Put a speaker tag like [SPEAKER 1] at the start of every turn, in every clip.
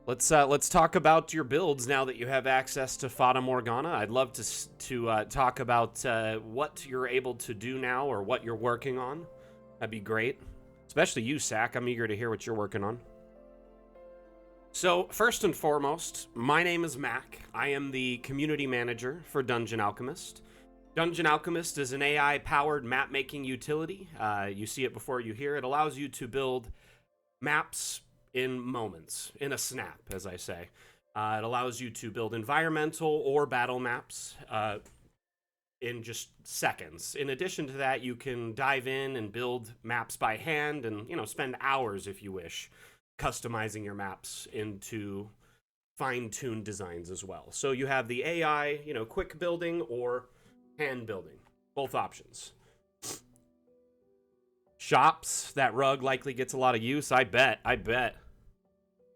[SPEAKER 1] Let's talk about your builds now that you have access to Fata Morgana. I'd love to talk about what you're able to do now or what you're working on. That'd be great, especially you, Sack. I'm eager to hear what you're working on. So first and foremost, my name is Mac. I am the community manager for Dungeon Alchemist. Dungeon Alchemist is an AI-powered map-making utility. You see it before you hear it. It allows you to build maps in moments, in a snap, as I say. It allows you to build environmental or battle maps in just seconds. In addition to that, you can dive in and build maps by hand and, spend hours if you wish, customizing your maps into fine-tuned designs as well. So you have the AI, quick building or hand building, both options. Shops, that rug likely gets a lot of use, I bet.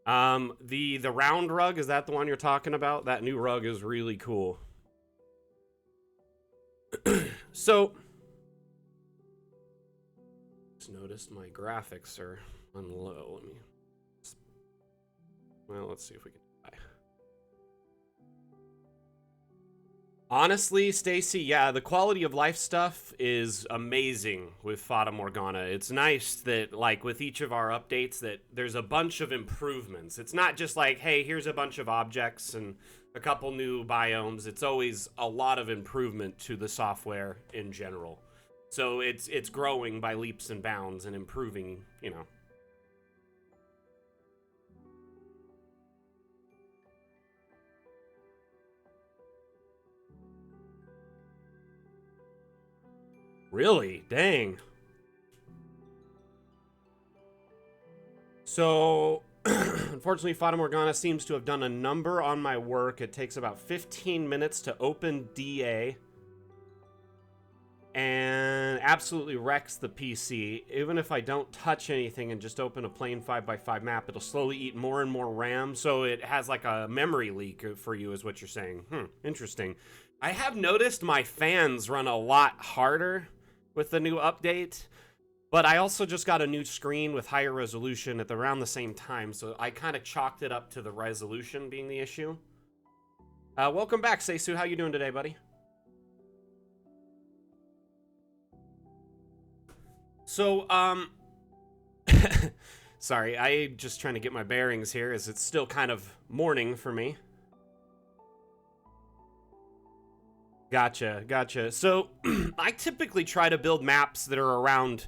[SPEAKER 1] The round rug, is that the one you're talking about? That new rug is really cool. So, just noticed my graphics are on low. Let's see if we can try. Honestly, Stacy, yeah, the quality of life stuff is amazing with Fata Morgana. It's nice that, with each of our updates, that there's a bunch of improvements. It's not just like, hey, here's a bunch of objects and a couple new biomes. It's always a lot of improvement to the software in general. So it's growing by leaps and bounds and improving, Really? Dang. So, unfortunately, Fata Morgana seems to have done a number on my work. It takes about 15 minutes to open DA. And absolutely wrecks the PC. Even if I don't touch anything and just open a plain 5x5 map, it'll slowly eat more and more RAM. So it has like a memory leak for you is what you're saying. Interesting. I have noticed my fans run a lot harder with the new update, but I also just got a new screen with higher resolution at around the same time, so I kind of chalked it up to the resolution being the issue. Welcome back, Seisu. How you doing today, buddy? So, sorry, I just trying to get my bearings here, as it's still kind of morning for me. Gotcha. So, I typically try to build maps that are around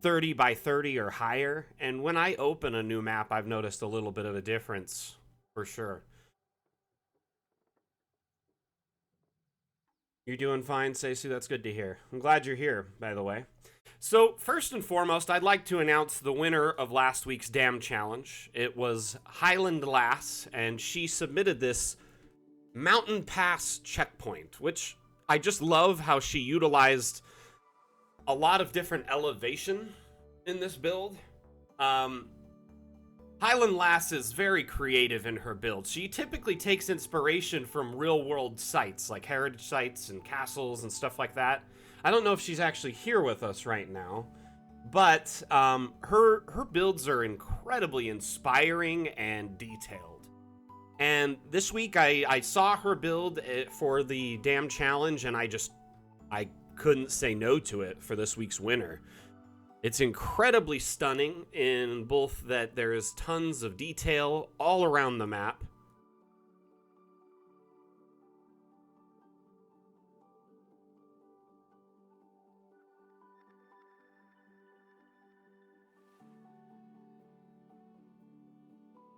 [SPEAKER 1] 30 by 30 or higher, and when I open a new map, I've noticed a little bit of a difference, for sure. You're doing fine, Seisu. That's good to hear. I'm glad you're here, by the way. So, first and foremost, I'd like to announce the winner of last week's Dam Challenge. It was Highland Lass, and she submitted this Mountain Pass checkpoint, which I just love how she utilized a lot of different elevation in this build. Highland Lass is very creative in her build. She typically takes inspiration from real-world sites, like heritage sites and castles and stuff like that. I don't know if she's actually here with us right now, but her builds are incredibly inspiring and detailed. And this week I saw her build for the Dam Challenge, and I couldn't say no to it for this week's winner. It's incredibly stunning in both that there's tons of detail all around the map.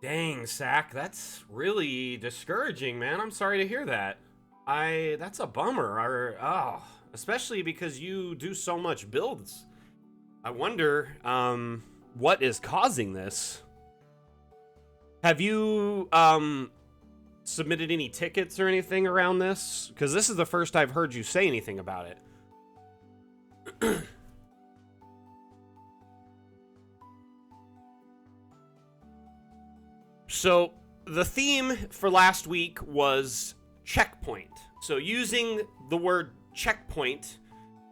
[SPEAKER 1] Dang, Sack, that's really discouraging, man. I'm sorry to hear that. That's a bummer. Especially because you do so much builds. I wonder, what is causing this? Have you, submitted any tickets or anything around this? Because this is the first I've heard you say anything about it. So, the theme for last week was checkpoint. So, using the word checkpoint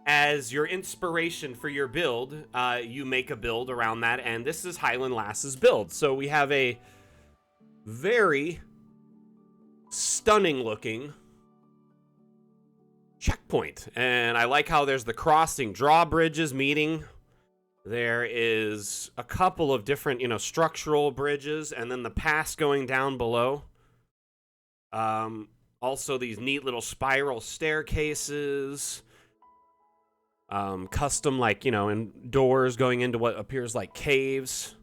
[SPEAKER 1] as your inspiration for your build, you make a build around that, and this is Highland Lass's build. So, we have a very stunning looking checkpoint. And I like how there's the crossing drawbridges meeting. There is a couple of different, structural bridges, and then the pass going down below. Also these neat little spiral staircases. Custom, and doors going into what appears like caves.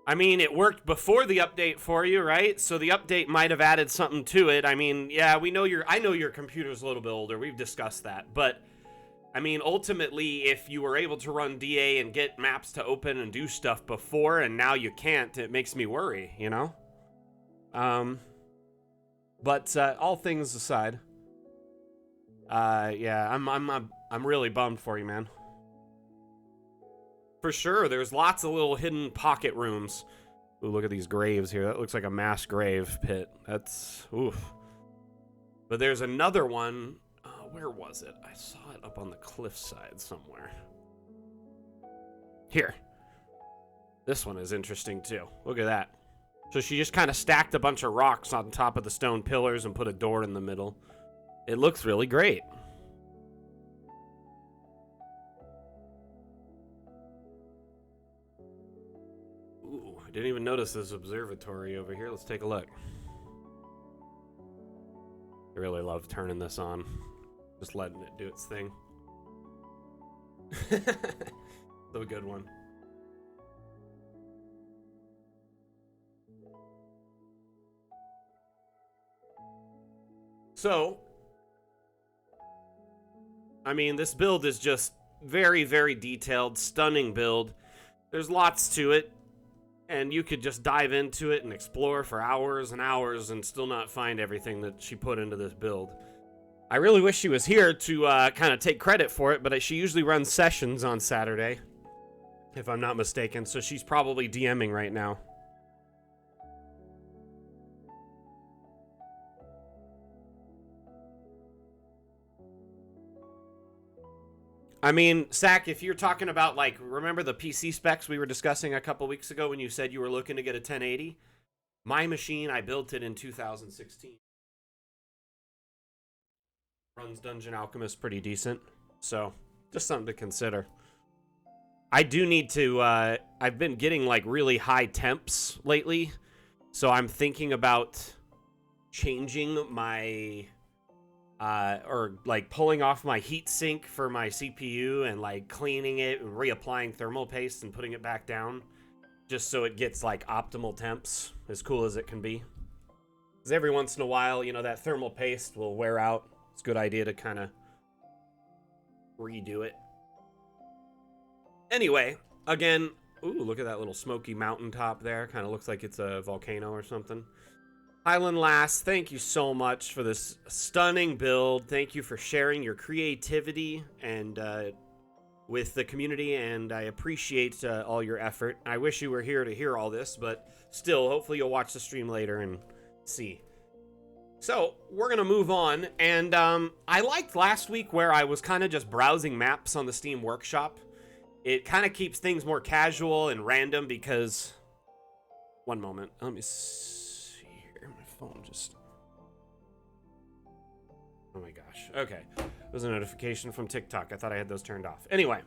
[SPEAKER 1] I mean, it worked before the update for you, right? So the update might have added something to it. I mean, yeah, I know your computer's a little bit older. We've discussed that. But, I mean, ultimately, if you were able to run DA and get maps to open and do stuff before, and now you can't, it makes me worry, But all things aside, yeah, I'm really bummed for you, man. For sure, there's lots of little hidden pocket rooms. Ooh, look at these graves here. That looks like a mass grave pit. That's, oof. But there's another one. Where was it? I saw it up on the cliffside somewhere. Here. This one is interesting, too. Look at that. So she just kind of stacked a bunch of rocks on top of the stone pillars and put a door in the middle. It looks really great. I didn't even notice this observatory over here. Let's take a look. I really love turning this on. Just letting it do its thing. So a good one. So, I mean, this build is just very, very detailed, stunning build. There's lots to it. And you could just dive into it and explore for hours and hours and still not find everything that she put into this build. I really wish she was here to kind of take credit for it, but she usually runs sessions on Saturday, if I'm not mistaken, so she's probably DMing right now. I mean, Sack, if you're talking about, remember the PC specs we were discussing a couple weeks ago when you said you were looking to get a 1080? My machine, I built it in 2016. Runs Dungeon Alchemist pretty decent, so just something to consider. I do need to, I've been getting, really high temps lately, so I'm thinking about changing my... pulling off my heat sink for my CPU and cleaning it and reapplying thermal paste and putting it back down just so it gets optimal temps, as cool as it can be. Because every once in a while, that thermal paste will wear out. It's a good idea to kind of redo it. Anyway, again, ooh, look at that little smoky mountaintop there. Kind of looks like it's a volcano or something. Highland Lass, thank you so much for this stunning build. Thank you for sharing your creativity and with the community, and I appreciate all your effort. I wish you were here to hear all this, but still, hopefully you'll watch the stream later and see. So, we're going to move on, and I liked last week where I was kind of just browsing maps on the Steam Workshop. It kind of keeps things more casual and random because... One moment, let me see. Phone just... Oh my gosh. Okay. There's a notification from TikTok. I thought I had those turned off. Anyway.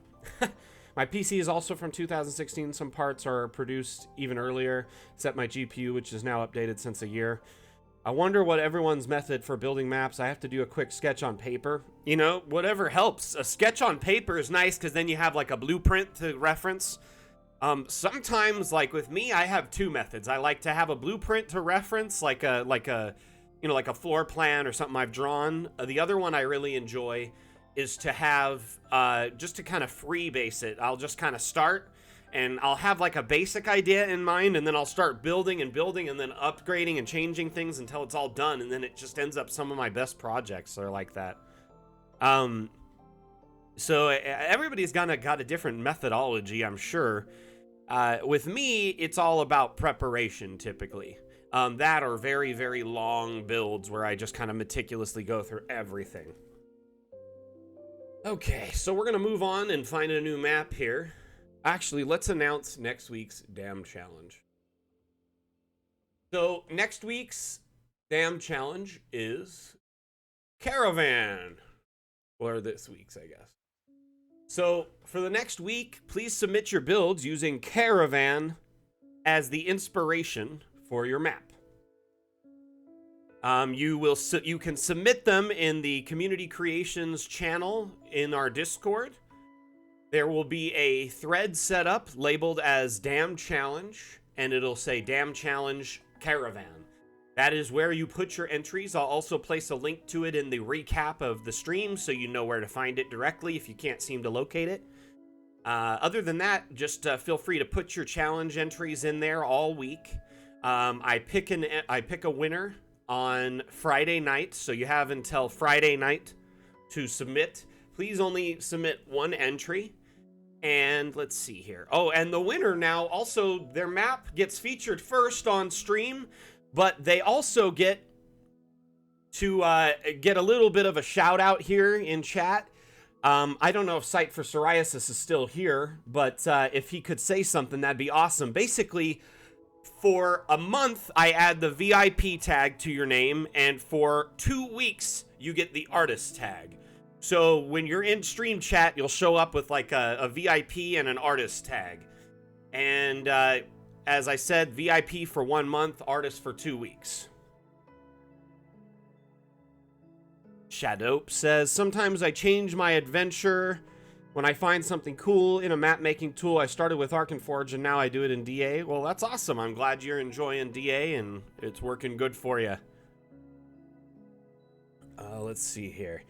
[SPEAKER 1] My PC is also from 2016. Some parts are produced even earlier, except my GPU, which is now updated since a year. I wonder what everyone's method for building maps. I have to do a quick sketch on paper. Whatever helps. A sketch on paper is nice because then you have a blueprint to reference. Sometimes, with me, I have two methods. I like to have a blueprint to reference, like a floor plan or something I've drawn. The other one I really enjoy is to have, just to kind of freebase it. I'll just kind of start, and I'll have a basic idea in mind, and then I'll start building and building, and then upgrading and changing things until it's all done, and then it just ends up some of my best projects are like that. So everybody's got a different methodology, I'm sure. With me, it's all about preparation, typically. That or very, very long builds where I just kind of meticulously go through everything. Okay, so we're going to move on and find a new map here. Actually, let's announce next week's Dam Challenge. So, next week's Dam Challenge is Caravan. Or this week's, I guess. So, for the next week, please submit your builds using Caravan as the inspiration for your map. You can submit them in the community creations channel in our Discord. There will be a thread set up labeled as Dam Challenge, and it'll say Dam Challenge Caravan. That is where you put your entries. I'll also place a link to it in the recap of the stream so you know where to find it directly if you can't seem to locate it. Other than that, just feel free to put your challenge entries in there all week. I pick a winner on Friday night, so you have until Friday night to submit. Please only submit one entry. And let's see here. Oh, and the winner now, also, their map gets featured first on stream, but they also get to get a little bit of a shout out here in chat. I don't know if Sight for Psoriasis is still here, but if he could say something, that'd be awesome. Basically, for a month, I add the VIP tag to your name, and for 2 weeks, you get the artist tag. So when you're in stream chat, you'll show up with like a VIP and an artist tag. And as I said, VIP for 1 month, artist for 2 weeks. Shadope says, sometimes I change my adventure when I find something cool in a map making tool. I started with Arkenforge and now I do it in DA. Well, that's awesome. I'm glad you're enjoying DA and it's working good for you. Let's see here.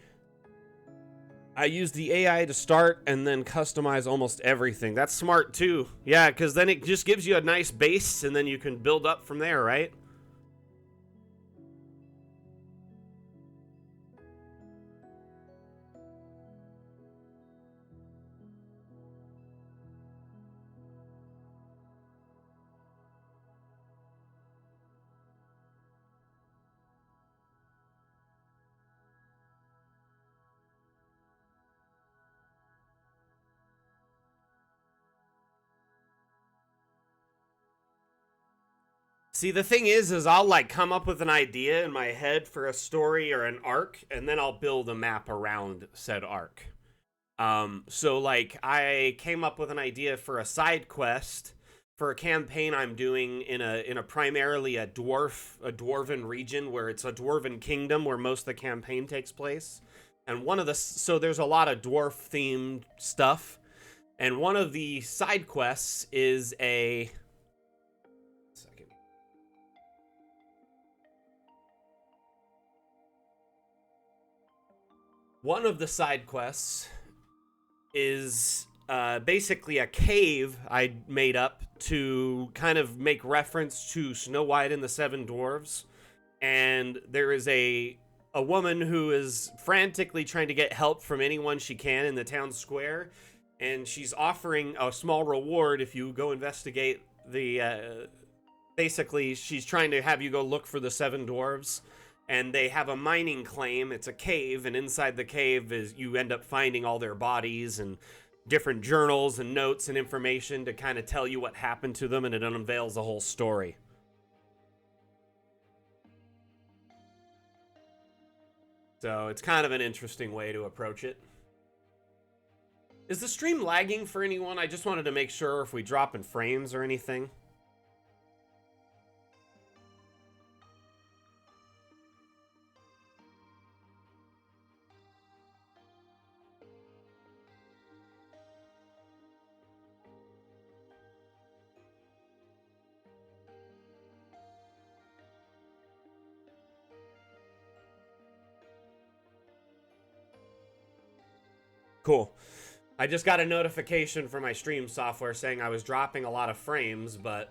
[SPEAKER 1] I use the AI to start and then customize almost everything. That's smart too. Yeah, because then it just gives you a nice base and then you can build up from there, right? See, the thing is I'll like come up with an idea in my head for a story or an arc, and then I'll build a map around said arc. So like I came up with an idea for a side quest for a campaign I'm doing in a primarily a dwarven region where it's a dwarven kingdom where most of the campaign takes place. And so there's a lot of dwarf themed stuff. And one of the side quests is One of the side quests is basically a cave I made up to kind of make reference to Snow White and the Seven Dwarves. And there is a woman who is frantically trying to get help from anyone she can in the town square. And she's offering a small reward if you go investigate the... basically, she's trying to have you go look for the Seven Dwarves. And they have a mining claim. It's a cave, and inside the cave is you end up finding all their bodies and different journals and notes and information to kind of tell you what happened to them, and it unveils the whole story. So it's kind of an interesting way to approach it. Is the stream lagging for anyone? I just wanted to make sure if we drop in frames or anything. Cool. I just got a notification from my stream software saying I was dropping a lot of frames, but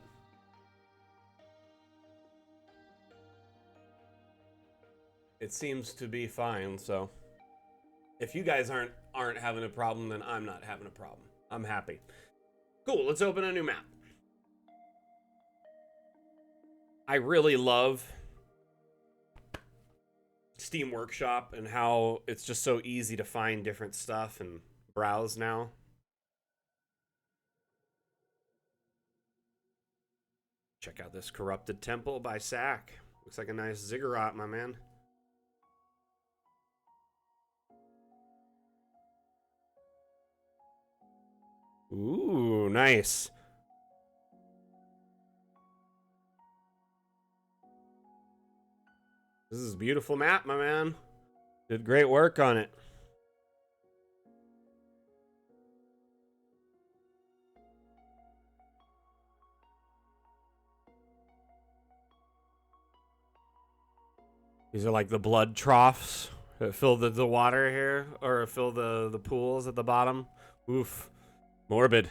[SPEAKER 1] it seems to be fine, so if you guys aren't having a problem, then I'm not having a problem. I'm happy. Cool, let's open a new map. I really love Steam Workshop and how it's just so easy to find different stuff and browse now. Check out this Corrupted Temple by Sack. Looks like a nice ziggurat, my man. Ooh, nice. This is a beautiful map, my man. Did great work on it. These are like the blood troughs that fill the water here, or fill the pools at the bottom. Oof. Morbid.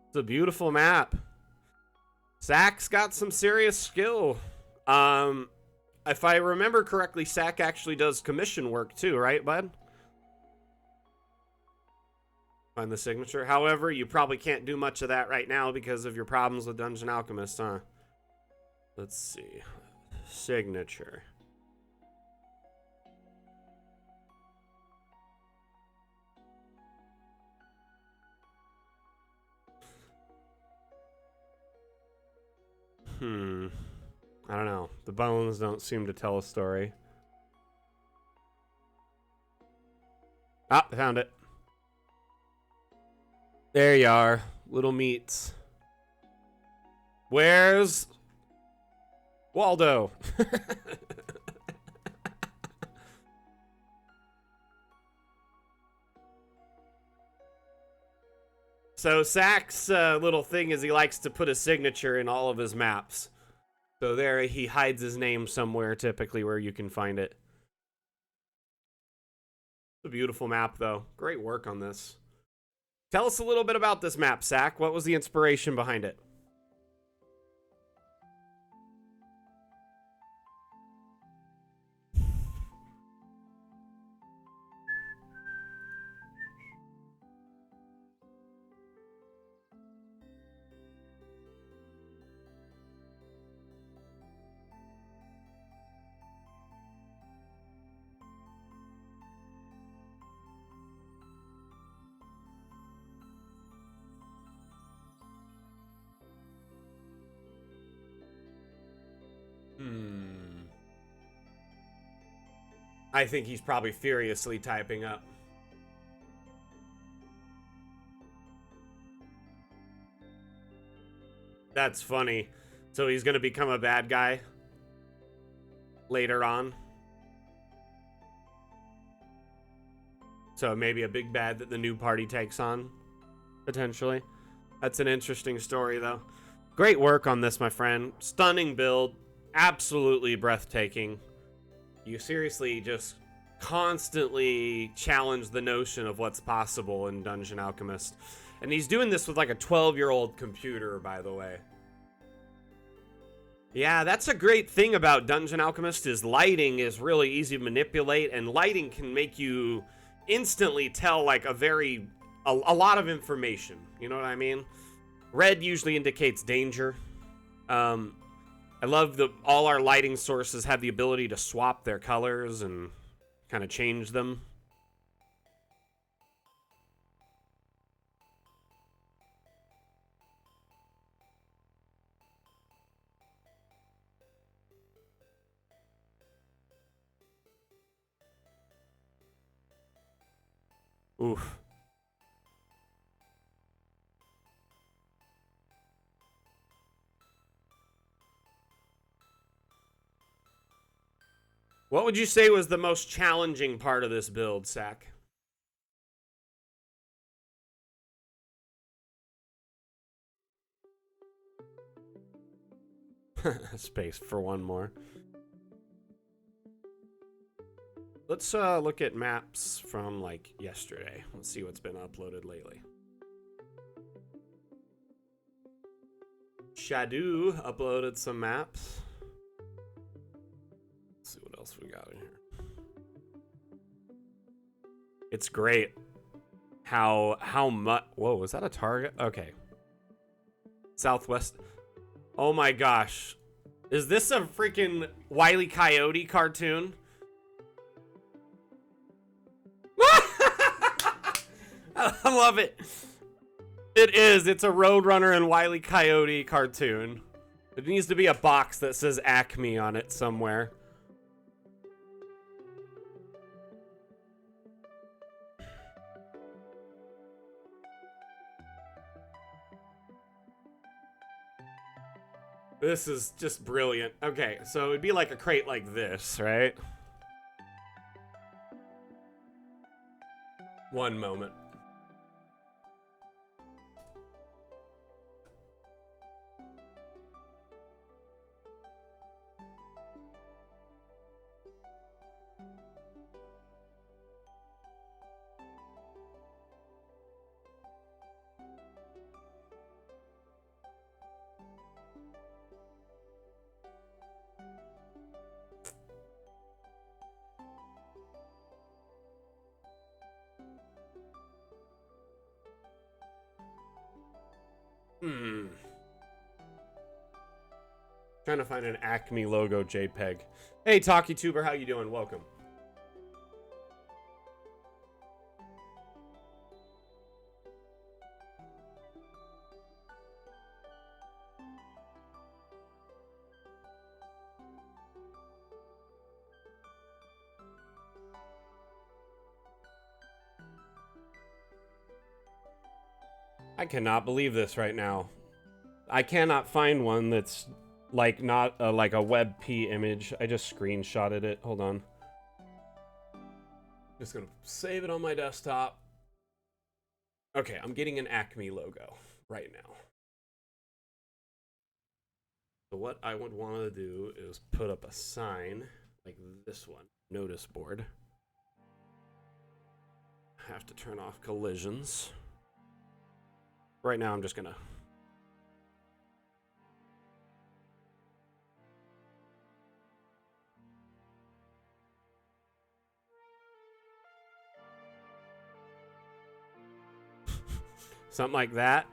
[SPEAKER 1] It's a beautiful map. Sack's got some serious skill. If I remember correctly, Sack actually does commission work too, right, bud? Find the signature. However, you probably can't do much of that right now because of your problems with Dungeon Alchemist, huh? Let's see. Signature. I don't know. The bones don't seem to tell a story. Ah, found it. There you are. Little meats. Where's Waldo? So Sack's little thing is he likes to put a signature in all of his maps. So there he hides his name somewhere, typically where you can find it. It's a beautiful map, though. Great work on this. Tell us a little bit about this map, Sack. What was the inspiration behind it? I think he's probably furiously typing up. That's funny. So he's gonna become a bad guy later on. So maybe a big bad that the new party takes on, potentially. That's an interesting story, though. Great work on this, my friend. Stunning build. Absolutely breathtaking. You seriously just constantly challenge the notion of what's possible in Dungeon Alchemist. And he's doing this with like a 12-year-old computer, by the way. Yeah, that's a great thing about Dungeon Alchemist is lighting is really easy to manipulate, and lighting can make you instantly tell like a lot of information. You know what I mean? Red usually indicates danger. I love that all our lighting sources have the ability to swap their colors and kind of change them. Oof. What would you say was the most challenging part of this build, Sack? Space for one more. Let's look at maps from like yesterday. Let's see what's been uploaded lately. Shadu uploaded some maps. Let's see what else we got in here. It's great how much. Whoa, was that a target? Okay. Southwest. Oh my gosh. Is this a freaking Wile E. Coyote cartoon? I love it. It is. It's a Roadrunner and Wile E. Coyote cartoon. There needs to be a box that says Acme on it somewhere. This is just brilliant. Okay, so it'd be like a crate like this, right? One moment. Trying to find an Acme logo JPEG. Hey, TalkieTuber, how you doing? Welcome. I cannot believe this right now. I cannot find one that's like not like a WebP image. I just screenshotted it. Hold on. Just gonna save it on my desktop. Okay, I'm getting an Acme logo right now. So what I would want to do is put up a sign like this one. Notice board. Have to turn off collisions. Right now I'm just gonna something like that.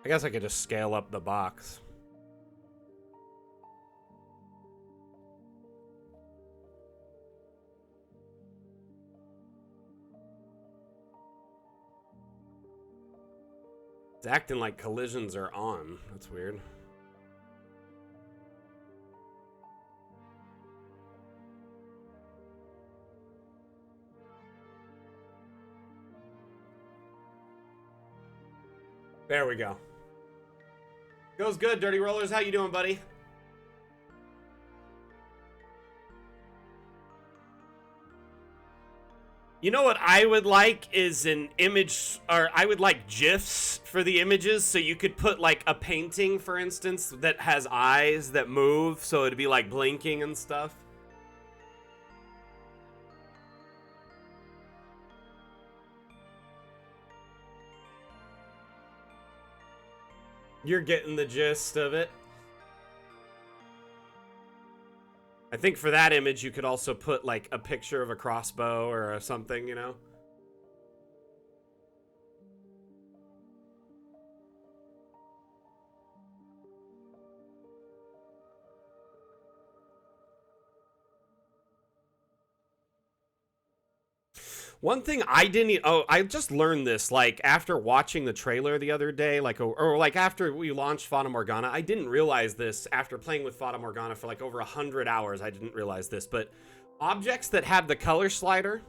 [SPEAKER 1] I guess I could just scale up the box. It's acting like collisions are on. That's weird. There we go. Goes good, Dirty Rollers. How you doing, buddy? You know what I would like is an image, or I would like GIFs for the images, so you could put like a painting, for instance, that has eyes that move, so it'd be like blinking and stuff. You're getting the gist of it. I think for that image, you could also put like a picture of a crossbow or something, you know? One thing I didn't, I just learned this, like, after watching the trailer the other day, like, or like after we launched Fata Morgana. I didn't realize this after playing with Fata Morgana for like over 100 hours. I didn't realize this, but objects that have the color slider,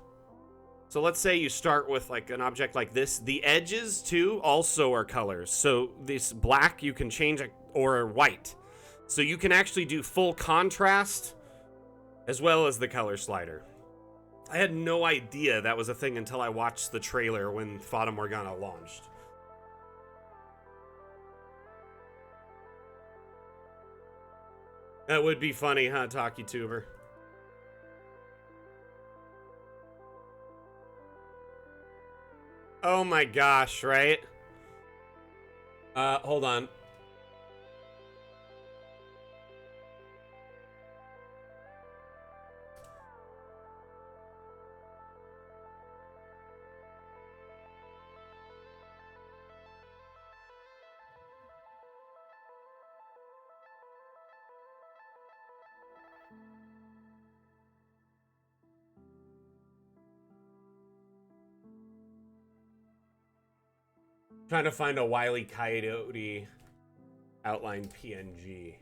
[SPEAKER 1] so let's say you start with like an object like this, the edges too also are colors. So this black you can change or white. So you can actually do full contrast as well as the color slider. I had no idea that was a thing until I watched the trailer when Fata Morgana launched. That would be funny, huh, TalkieTuber? Oh my gosh, right? Hold on. Trying to find a Wile E. Coyote outline PNG.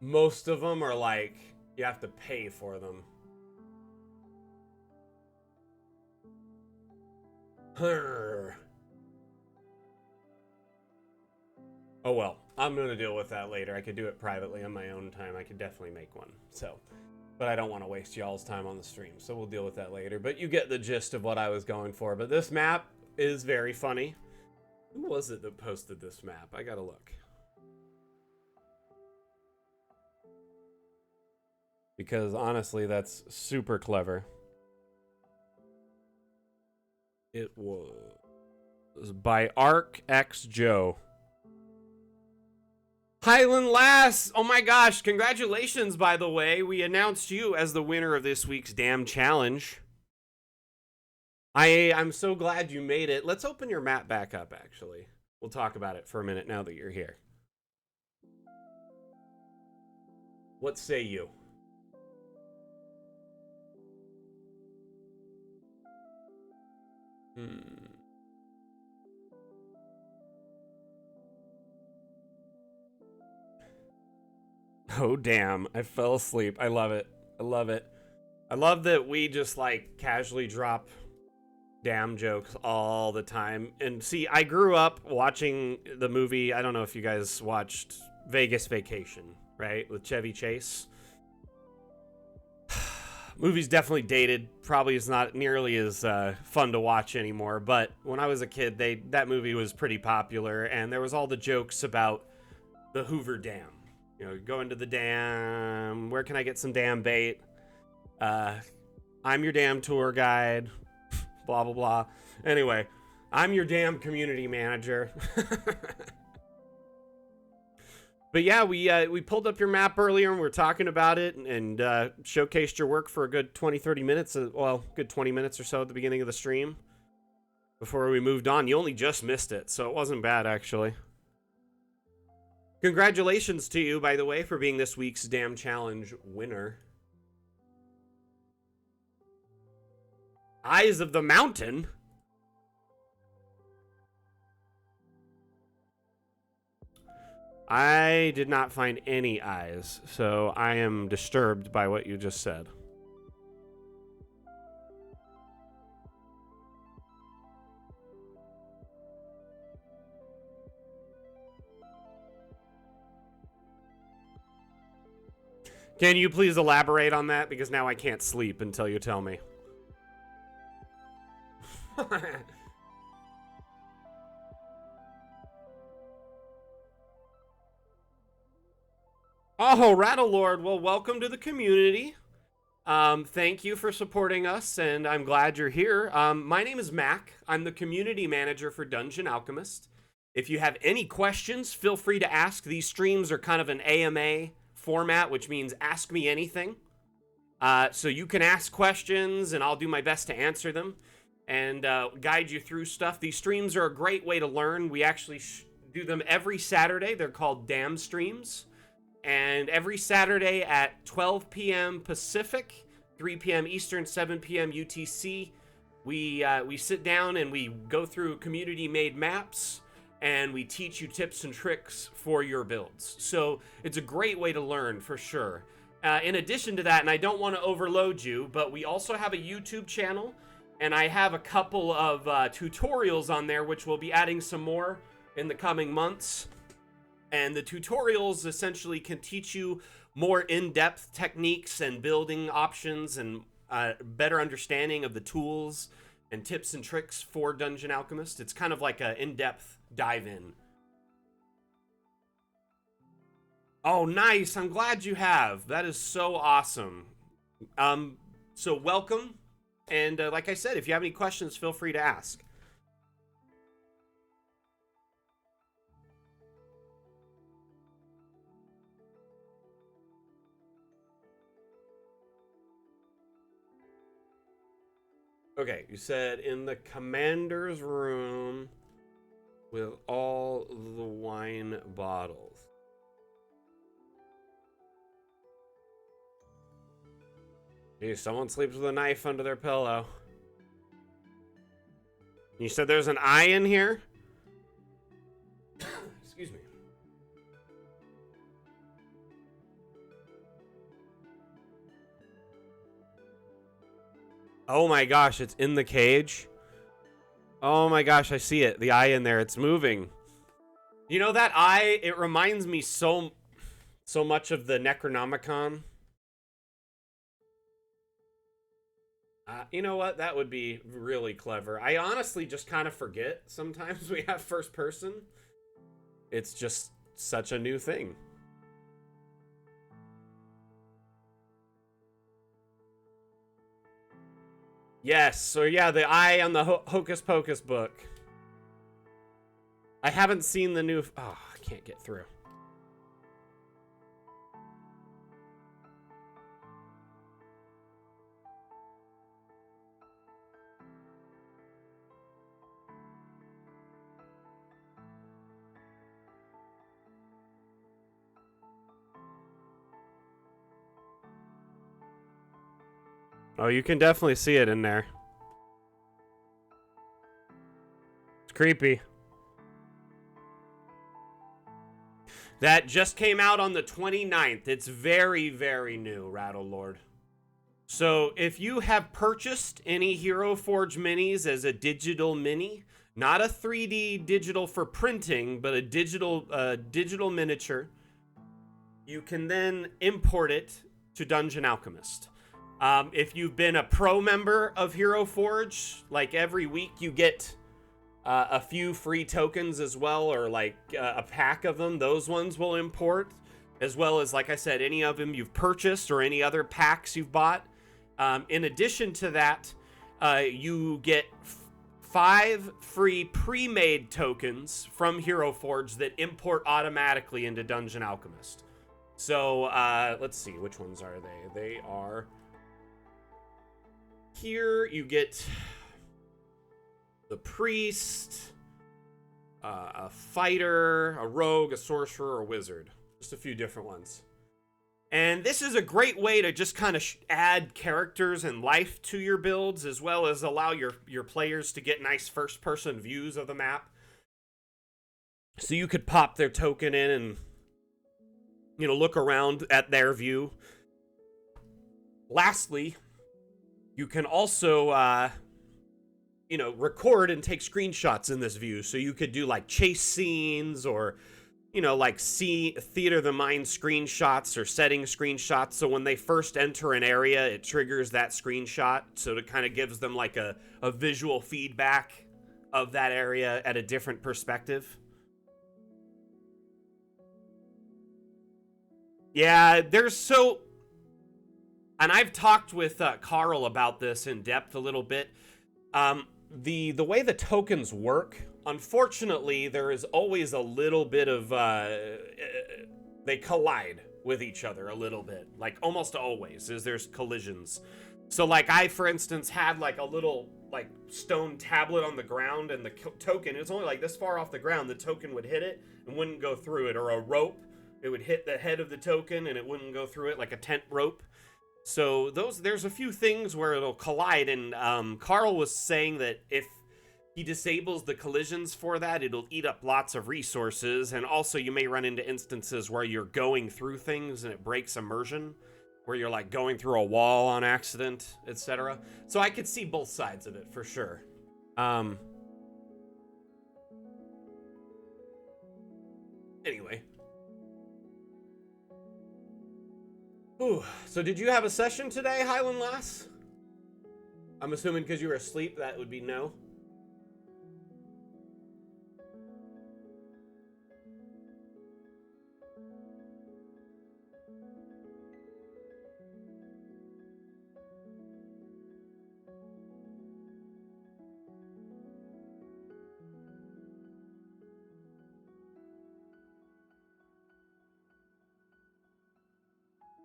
[SPEAKER 1] Most of them are like, you have to pay for them. Oh well, I'm gonna deal with that later. I could do it privately on my own time. I could definitely make one. So, but I don't want to waste y'all's time on the stream, so we'll deal with that later. But you get the gist of what I was going for. But this map is very funny. Who was it that posted this map? I gotta look. Because honestly, that's super clever. It was by Arc X Joe. Highland Lass! Oh my gosh, congratulations, by the way. We announced you as the winner of this week's Damn Challenge. I'm so glad you made it. Let's open your map back up, actually. We'll talk about it for a minute now that you're here. What say you? Oh, damn. I fell asleep. I love it. I love it. I love that we just, like, casually drop damn jokes all the time. And see, I grew up watching the movie. I don't know if you guys watched Vegas Vacation, right? With Chevy Chase. Movie's definitely dated. Probably is not nearly as fun to watch anymore. But when I was a kid, that movie was pretty popular. And there was all the jokes about the Hoover Dam. You know, go into the dam. Where can I get some damn bait? I'm your damn tour guide. Blah, blah, blah. Anyway, I'm your damn community manager. But yeah, we pulled up your map earlier and we were talking about it and showcased your work for a good 20, 30 minutes. Well, good 20 minutes or so at the beginning of the stream before we moved on. You only just missed it, so it wasn't bad, actually. Congratulations to you, by the way, for being this week's Damn Challenge winner. Eyes of the Mountain? I did not find any eyes, so I am disturbed by what you just said. Can you please elaborate on that? Because now I can't sleep until you tell me. Oh, Rattlelord, well, welcome to the community. Thank you for supporting us, and I'm glad you're here. My name is Mac. I'm the community manager for Dungeon Alchemist. If you have any questions, feel free to ask. These streams are kind of an AMA format, which means ask me anything. So you can ask questions, and I'll do my best to answer them and guide you through stuff. These streams are a great way to learn. We actually do them every Saturday. They're called Damn Streams. And every Saturday at 12 p.m. Pacific, 3 p.m. Eastern, 7 p.m. UTC, we sit down and we go through community-made maps, and we teach you tips and tricks for your builds. So it's a great way to learn, for sure. In addition to that, and I don't want to overload you, but we also have a YouTube channel, and I have a couple of tutorials on there, which we'll be adding some more in the coming months. And the tutorials essentially can teach you more in-depth techniques and building options and better understanding of the tools and tips and tricks for Dungeon Alchemist. It's kind of like an in-depth dive-in. Oh, nice. I'm glad you have. That is so awesome. So welcome. And like I said, if you have any questions, feel free to ask. Okay, you said in the commander's room with all the wine bottles. Geez, someone sleeps with a knife under their pillow. You said there's an eye in here? Excuse me. Oh my gosh, it's in the cage. Oh my gosh, I see it. The eye in there, it's moving. You know, that eye, it reminds me so much of the Necronomicon. You know what? That would be really clever. I honestly just kind of forget sometimes we have first person. It's just such a new thing. Yes, so yeah, the eye on the Hocus Pocus book. I haven't seen the new... Oh, I can't get through. Oh, you can definitely see it in there. It's creepy. That just came out on the 29th. It's very, very new, Rattle Lord. So if you have purchased any Hero Forge minis as a digital mini, not a 3D digital for printing, but a digital miniature, you can then import it to Dungeon Alchemist. If you've been a pro member of Hero Forge, like every week you get a few free tokens as well, or like a pack of them. Those ones will import, as well as, like I said, any of them you've purchased or any other packs you've bought. In addition to that, you get 5 free pre-made tokens from Hero Forge that import automatically into Dungeon Alchemist. So let's see, which ones are they? They are here. You get the priest, a fighter, a rogue, a sorcerer, a wizard. Just a few different ones. And this is a great way to just kind of add characters and life to your builds, as well as allow your players to get nice first-person views of the map. So you could pop their token in and, you know, look around at their view. Lastly, you can also, you know, record and take screenshots in this view. So you could do like chase scenes, or, you know, like see theater of the mind screenshots or setting screenshots. So when they first enter an area, it triggers that screenshot. So it kind of gives them like a visual feedback of that area at a different perspective. Yeah, there's so... And I've talked with Carl about this in depth a little bit. The way the tokens work, unfortunately, there is always a little bit of... they collide with each other a little bit. Like, almost always, there's collisions. So, like, I, for instance, had, like, a little, like, stone tablet on the ground, and the token, it's only, like, this far off the ground, the token would hit it and wouldn't go through it. Or a rope, it would hit the head of the token and it wouldn't go through it, like a tent rope. So there's a few things where it'll collide, and Carl was saying that if he disables the collisions for that, it'll eat up lots of resources, and also you may run into instances where you're going through things and it breaks immersion, where you're like going through a wall on accident, etc. So I could see both sides of it for sure. Anyway. Ooh, so did you have a session today, Highland Lass? I'm assuming because you were asleep, that would be no.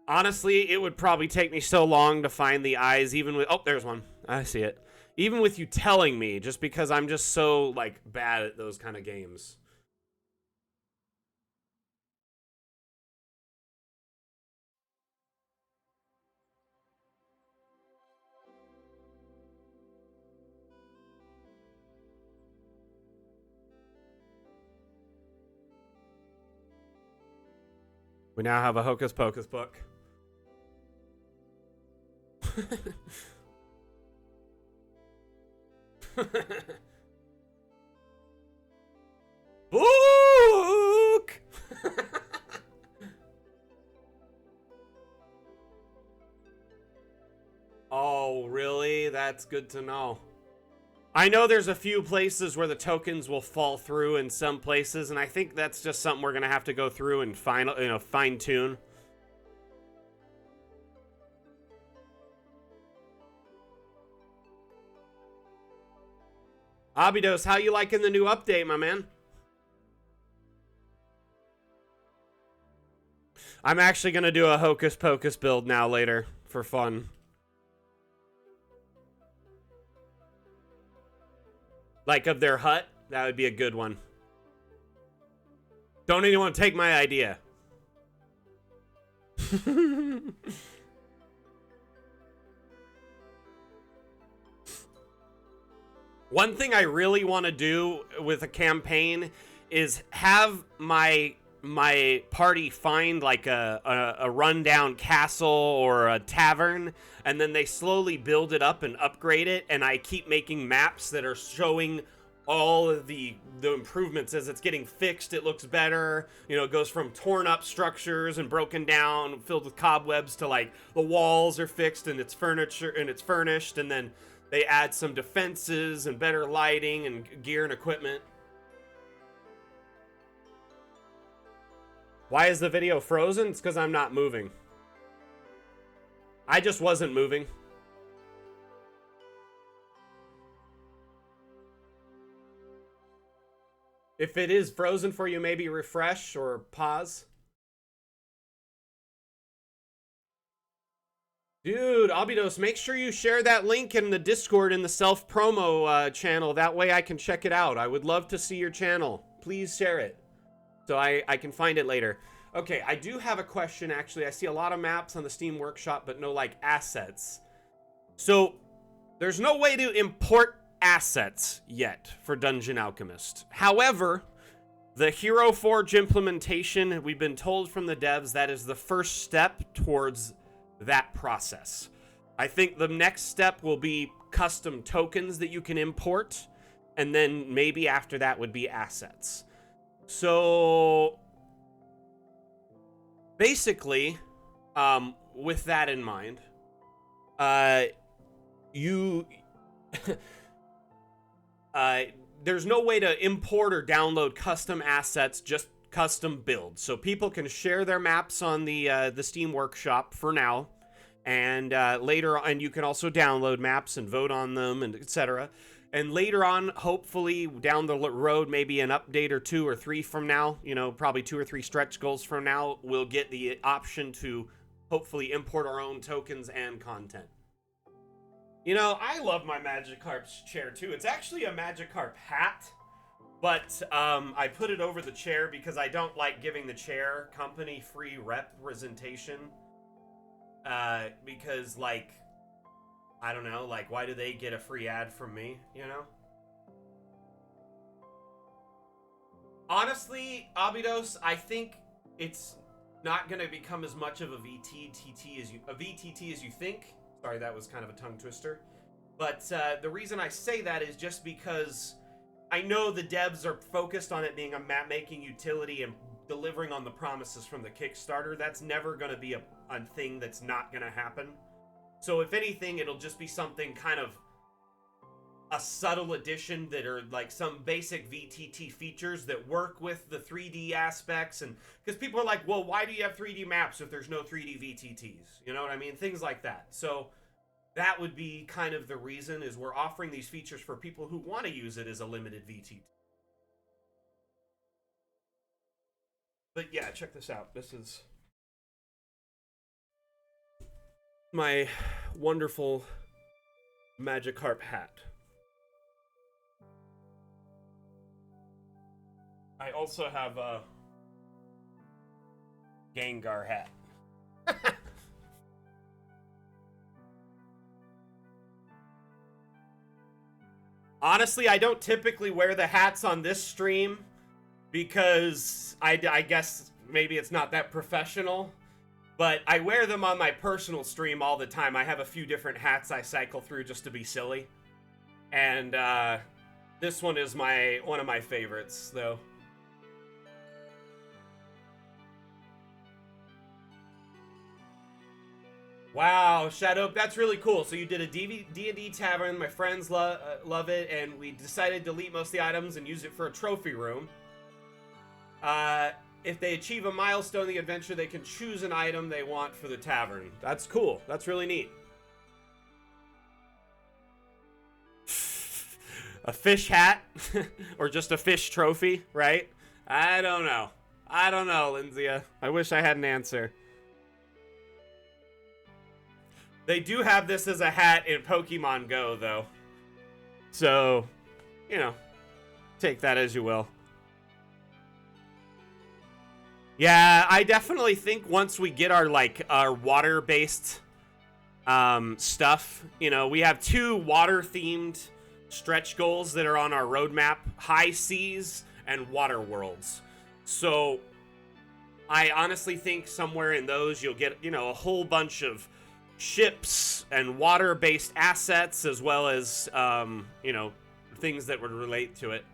[SPEAKER 1] Honestly, it would probably take me so long to find the eyes, even with... Oh, there's one. I see it. Even with you telling me, just because I'm just so, like, bad at those kind of games. We now have a Hocus Pocus book. Book! Oh, really? That's good to know. I know there's a few places where the tokens will fall through in some places, and I think that's just something we're gonna have to go through and fine tune. Abidos, how you liking the new update, my man? I'm actually gonna do a Hocus Pocus build now later for fun. Like of their hut, that would be a good one. Don't anyone take my idea. One thing I really want to do with a campaign is have my party find like a rundown castle or a tavern, and then they slowly build it up and upgrade it, and I keep making maps that are showing all of the improvements as it's getting fixed. It looks better, you know, it goes from torn up structures and broken down, filled with cobwebs, to like the walls are fixed and it's furniture and it's furnished, and then they add some defenses and better lighting and gear and equipment. Why is the video frozen? It's because I'm not moving. I just wasn't moving. If it is frozen for you, maybe refresh or pause. Dude, Abidos, make sure you share that link in the Discord in the self-promo channel. That way I can check it out. I would love to see your channel. Please share it so I can find it later. Okay, I do have a question, actually. I see a lot of maps on the Steam Workshop, but no, like, assets. So, there's no way to import assets yet for Dungeon Alchemist. However, the Hero Forge implementation, we've been told from the devs, that is the first step towards that process. I think the next step will be custom tokens that you can import, and then maybe after that would be assets. So basically, with that in mind, there's no way to import or download custom assets, just custom builds. So people can share their maps on the Steam Workshop for now, and later on, you can also download maps and vote on them, and etc. And later on, hopefully down the road, maybe an update or 2 or 3 from now, you know, probably 2 or 3 stretch goals from now, we'll get the option to hopefully import our own tokens and content. You know, I love my Magikarp's chair too. It's actually a Magikarp hat, but I put it over the chair because I don't like giving the chair company free representation. Because, like, I don't know, like, why do they get a free ad from me, you know? Honestly, Abidos, I think it's not going to become as much of a VTT as you think. Sorry, that was kind of a tongue twister. But the reason I say that is just because I know the devs are focused on it being a map-making utility and delivering on the promises from the Kickstarter. That's never going to be a thing that's not going to happen. So if anything, it'll just be something kind of a subtle addition that are like some basic VTT features that work with the 3D aspects. And because people are like, well, why do you have 3D maps if there's no 3D VTTs? You know what I mean? Things like that. So that would be kind of the reason, is we're offering these features for people who want to use it as a limited VTT. But yeah, check this out. This is my wonderful Magikarp hat. I also have a Gengar hat. Honestly, I don't typically wear the hats on this stream because I guess maybe it's not that professional, but I wear them on my personal stream all the time. I have a few different hats I cycle through just to be silly. And this one is one of my favorites, though. Wow, Shadow, that's really cool. So you did a D&D tavern. My friends love it, and we decided to delete most of the items and use it for a trophy room. If they achieve a milestone in the adventure, they can choose an item they want for the tavern. That's cool. That's really neat. A fish hat? Or just a fish trophy, right? I don't know. I don't know, Lindsay. I wish I had an answer. They do have this as a hat in Pokemon Go, though. So, you know, take that as you will. Yeah, I definitely think once we get our, our water-based stuff, you know, we have 2 water-themed stretch goals that are on our roadmap, High Seas and Water Worlds. So, I honestly think somewhere in those you'll get, you know, a whole bunch of ships and water-based assets, as well as, you know, things that would relate to it.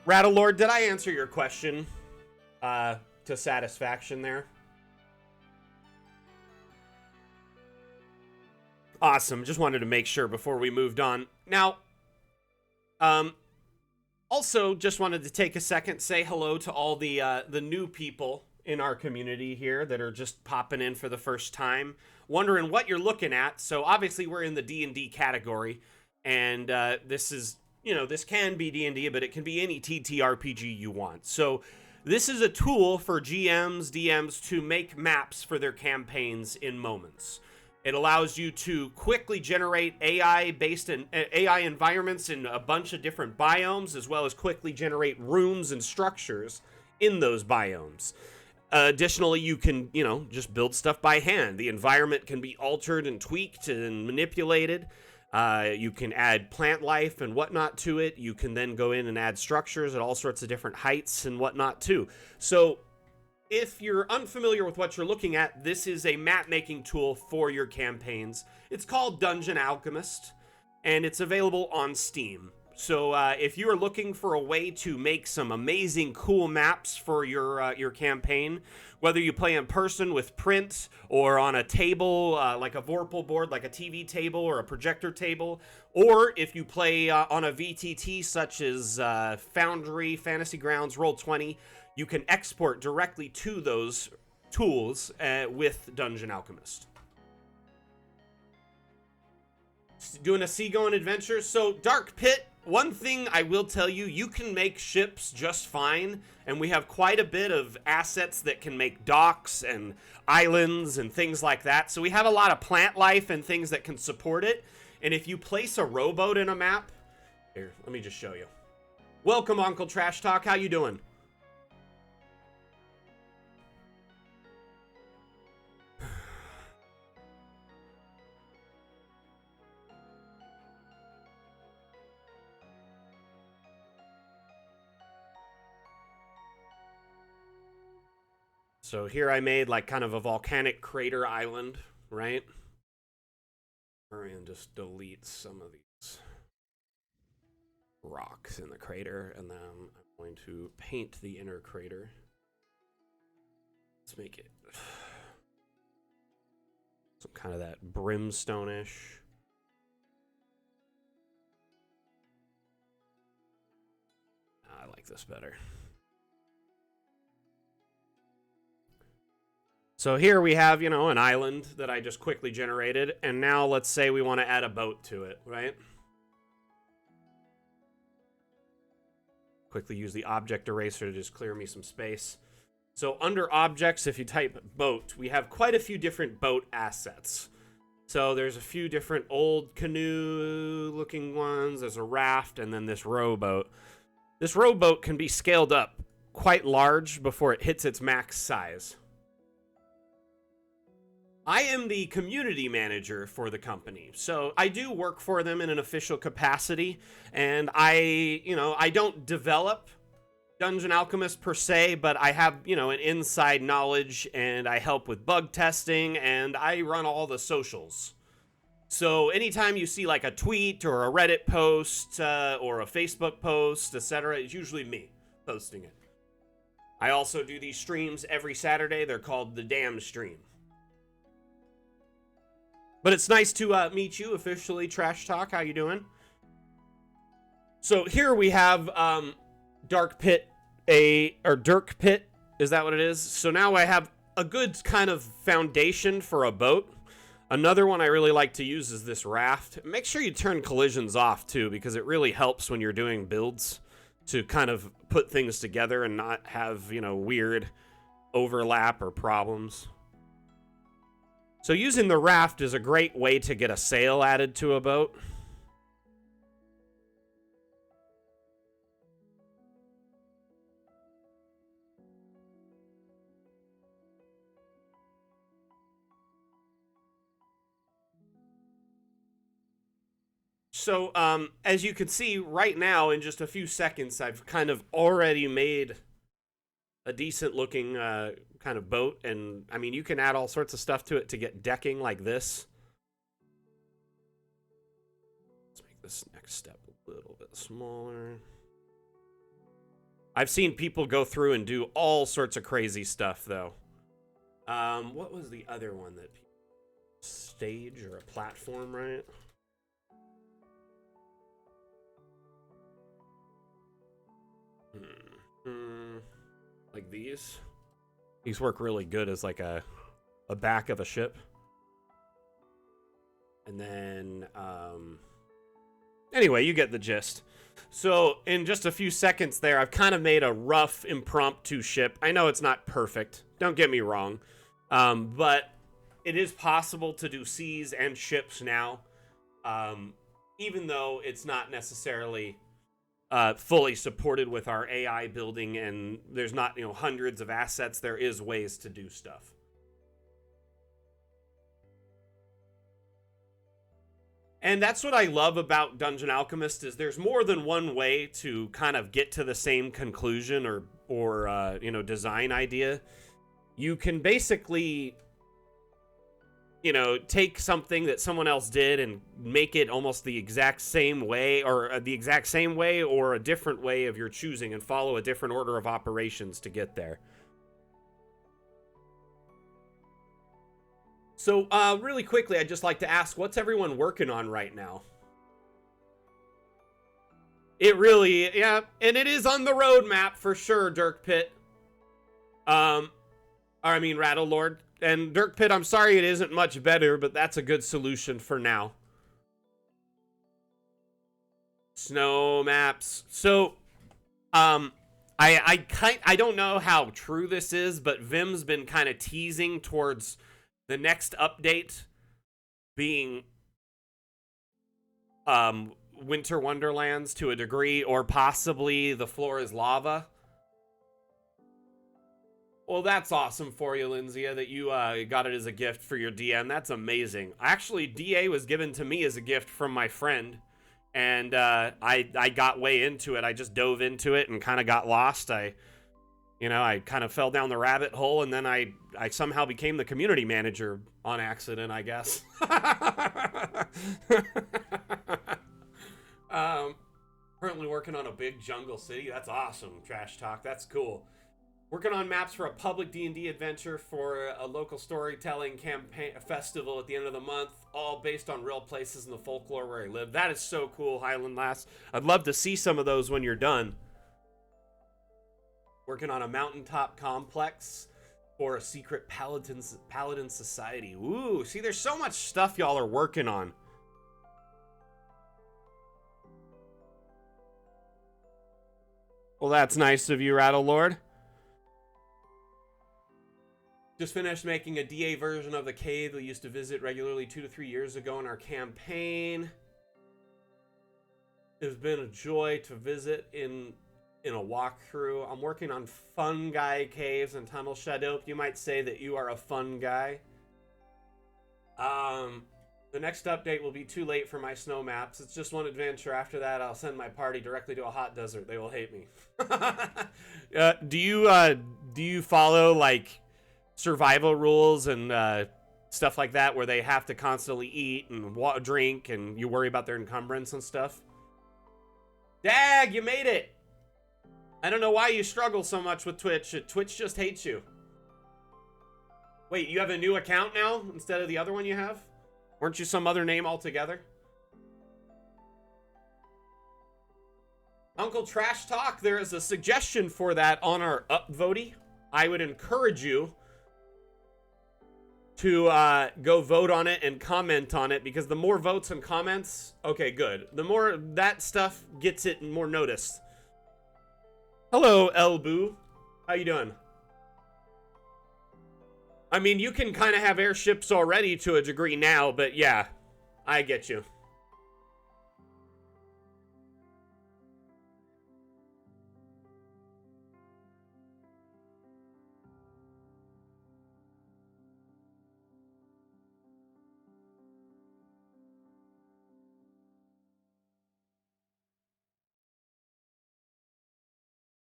[SPEAKER 1] Rattlelord, did I answer your question to satisfaction there? Awesome. Just wanted to make sure before we moved on. Now, also, just wanted to take a second, say hello to all the new people in our community here that are just popping in for the first time, wondering what you're looking at. So obviously we're in the D&D category, and this is, you know, this can be D&D, but it can be any TTRPG you want. So this is a tool for GMs, DMs to make maps for their campaigns in moments. It allows you to quickly generate AI-based and AI environments in a bunch of different biomes, as well as quickly generate rooms and structures in those biomes. Additionally, you can, you know, just build stuff by hand. The environment can be altered and tweaked and manipulated. You can add plant life and whatnot to it. You can then go in and add structures at all sorts of different heights and whatnot too. So if you're unfamiliar with what you're looking at, this is a map-making tool for your campaigns. It's called Dungeon Alchemist, and it's available on Steam. So if you are looking for a way to make some amazing, cool maps for your campaign, whether you play in person with print or on a table, like a Vorpal board, like a TV table or a projector table, or if you play on a VTT such as Foundry, Fantasy Grounds, Roll20, you can export directly to those tools with Dungeon Alchemist. Doing a seagoing adventure. So Dark Pit, one thing I will tell you, you can make ships just fine, and we have quite a bit of assets that can make docks and islands and things like that. So we have a lot of plant life and things that can support it. And if you place a rowboat in a map, here, let me just show you. Welcome, Uncle Trash Talk. How you doing? So here I made like kind of a volcanic crater island, right? And just delete some of these rocks in the crater, and then I'm going to paint the inner crater. Let's make it some kind of that brimstone-ish. I like this better. So here we have, you know, an island that I just quickly generated, and now let's say we want to add a boat to it, right? Quickly use the object eraser to just clear me some space. So under objects, if you type boat, we have quite a few different boat assets. So there's a few different old canoe-looking ones, there's a raft, and then this rowboat. This rowboat can be scaled up quite large before it hits its max size. I am the community manager for the company. So I do work for them in an official capacity, and I don't develop Dungeon Alchemist per se, but I have, an inside knowledge, and I help with bug testing, and I run all the socials. So anytime you see like a tweet or a Reddit post or a Facebook post, etc., it's usually me posting it. I also do these streams every Saturday. They're called the Damn Stream. But it's nice to meet you officially, Trash Talk. How you doing? So here we have Dark Pit, or Dirk Pit. Is that what it is? So now I have a good kind of foundation for a boat. Another one I really like to use is this raft. Make sure you turn collisions off too, because it really helps when you're doing builds to kind of put things together and not have, weird overlap or problems. So using the raft is a great way to get a sail added to a boat. So, as you can see right now, in just a few seconds, I've kind of already made a decent looking kind of boat. And I mean, you can add all sorts of stuff to it to get decking like this. Let's make this next step a little bit smaller. I've seen people go through and do all sorts of crazy stuff, though. What was the other one that people... Stage or a platform, right? Like these? These work really good as like a back of a ship. And then, anyway, you get the gist. So in just a few seconds there, I've kind of made a rough impromptu ship. I know it's not perfect, don't get me wrong, but it is possible to do seas and ships now, even though it's not necessarily fully supported with our AI building, and there's not, hundreds of assets. There is ways to do stuff. And that's what I love about Dungeon Alchemist, is there's more than one way to kind of get to the same conclusion or design idea. You can basically, take something that someone else did and make it almost the exact same way, or a different way of your choosing, and follow a different order of operations to get there. So, really quickly, I'd just like to ask, what's everyone working on right now? It really, yeah, and it is on the roadmap for sure, Dirk Pit. Rattle Lord. And Dirk Pit, I'm sorry it isn't much better, but that's a good solution for now. Snow maps. So, I don't know how true this is, but Vim's been kind of teasing towards the next update being Winter Wonderlands to a degree, or possibly The Floor is Lava. Well, that's awesome for you, Lindsay, that you got it as a gift for your DM. That's amazing. Actually, DA was given to me as a gift from my friend, and I got way into it. I just dove into it and kind of got lost. I kind of fell down the rabbit hole, and then I somehow became the community manager on accident, I guess. Currently working on a big jungle city. That's awesome, Trash Talk. That's cool. Working on maps for a public D&D adventure for a local storytelling campaign festival at the end of the month, all based on real places in the folklore where I live. That is so cool, Highland Lass. I'd love to see some of those when you're done. Working on a mountaintop complex for a secret paladin society. Ooh, see, there's so much stuff y'all are working on. Well, that's nice of you, Rattle Lord. Just finished making a DA version of the cave we used to visit regularly 2 to 3 years ago in our campaign. It's been a joy to visit in a walkthrough. I'm working on fun guy caves and tunnel shadow. You might say that you are a fun guy. The next update will be too late for my snow maps. It's just one adventure. After that, I'll send my party directly to a hot desert. They will hate me. Do you follow like survival rules and stuff like that, where they have to constantly eat and drink, and you worry about their encumbrance and stuff? Dag, you made it. I don't know why you struggle so much with Twitch. Twitch just hates you. Wait, you have a new account now instead of the other one you have? Weren't you some other name altogether? Uncle Trash Talk, there is a suggestion for that on our upvote. I would encourage you to go vote on it and comment on it, because the more votes and comments, okay, good. The more that stuff gets it more noticed. Hello, Elboo. How you doing? I mean, you can kind of have airships already to a degree now, but yeah, I get you.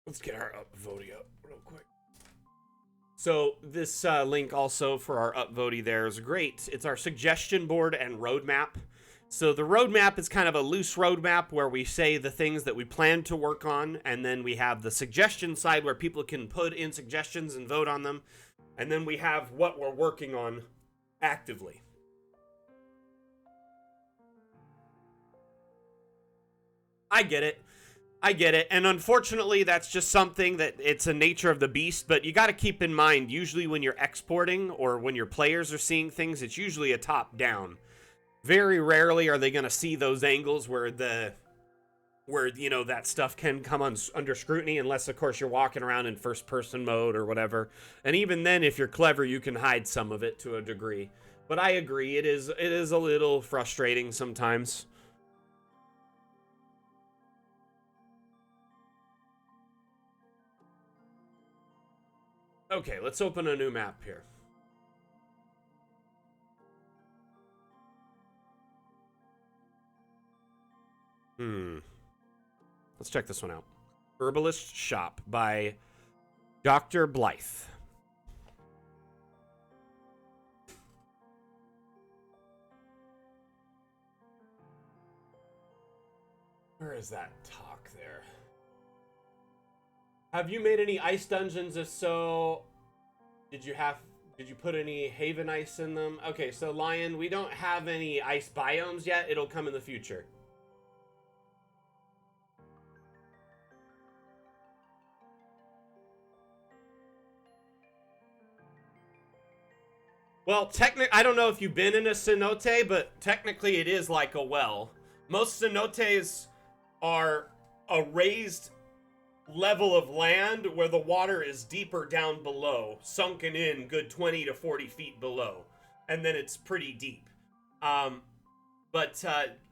[SPEAKER 1] Let's get our upvote up real quick. So this link also for our upvote there is great. It's our suggestion board and roadmap. So the roadmap is kind of a loose roadmap where we say the things that we plan to work on, and then we have the suggestion side where people can put in suggestions and vote on them, and then we have what we're working on actively. I get it. I get it. And unfortunately, that's just something that it's a nature of the beast. But you got to keep in mind, usually when you're exporting or when your players are seeing things, it's usually a top down. Very rarely are they going to see those angles where you know, that stuff can come under scrutiny, unless of course you're walking around in first person mode or whatever. And even then, if you're clever, you can hide some of it to a degree. But I agree, it is a little frustrating sometimes. Okay, let's open a new map here. Let's check this one out. Herbalist Shop by Dr. Blythe. Where is that talk there? Have you made any ice dungeons? If so, did you put any Haven ice in them? Okay, so Lion, we don't have any ice biomes yet. It'll come in the future. Well, I don't know if you've been in a cenote, but technically it is like a well. Most cenotes are a raised level of land where the water is deeper down below, sunken in good 20 to 40 feet below, and then it's pretty deep. But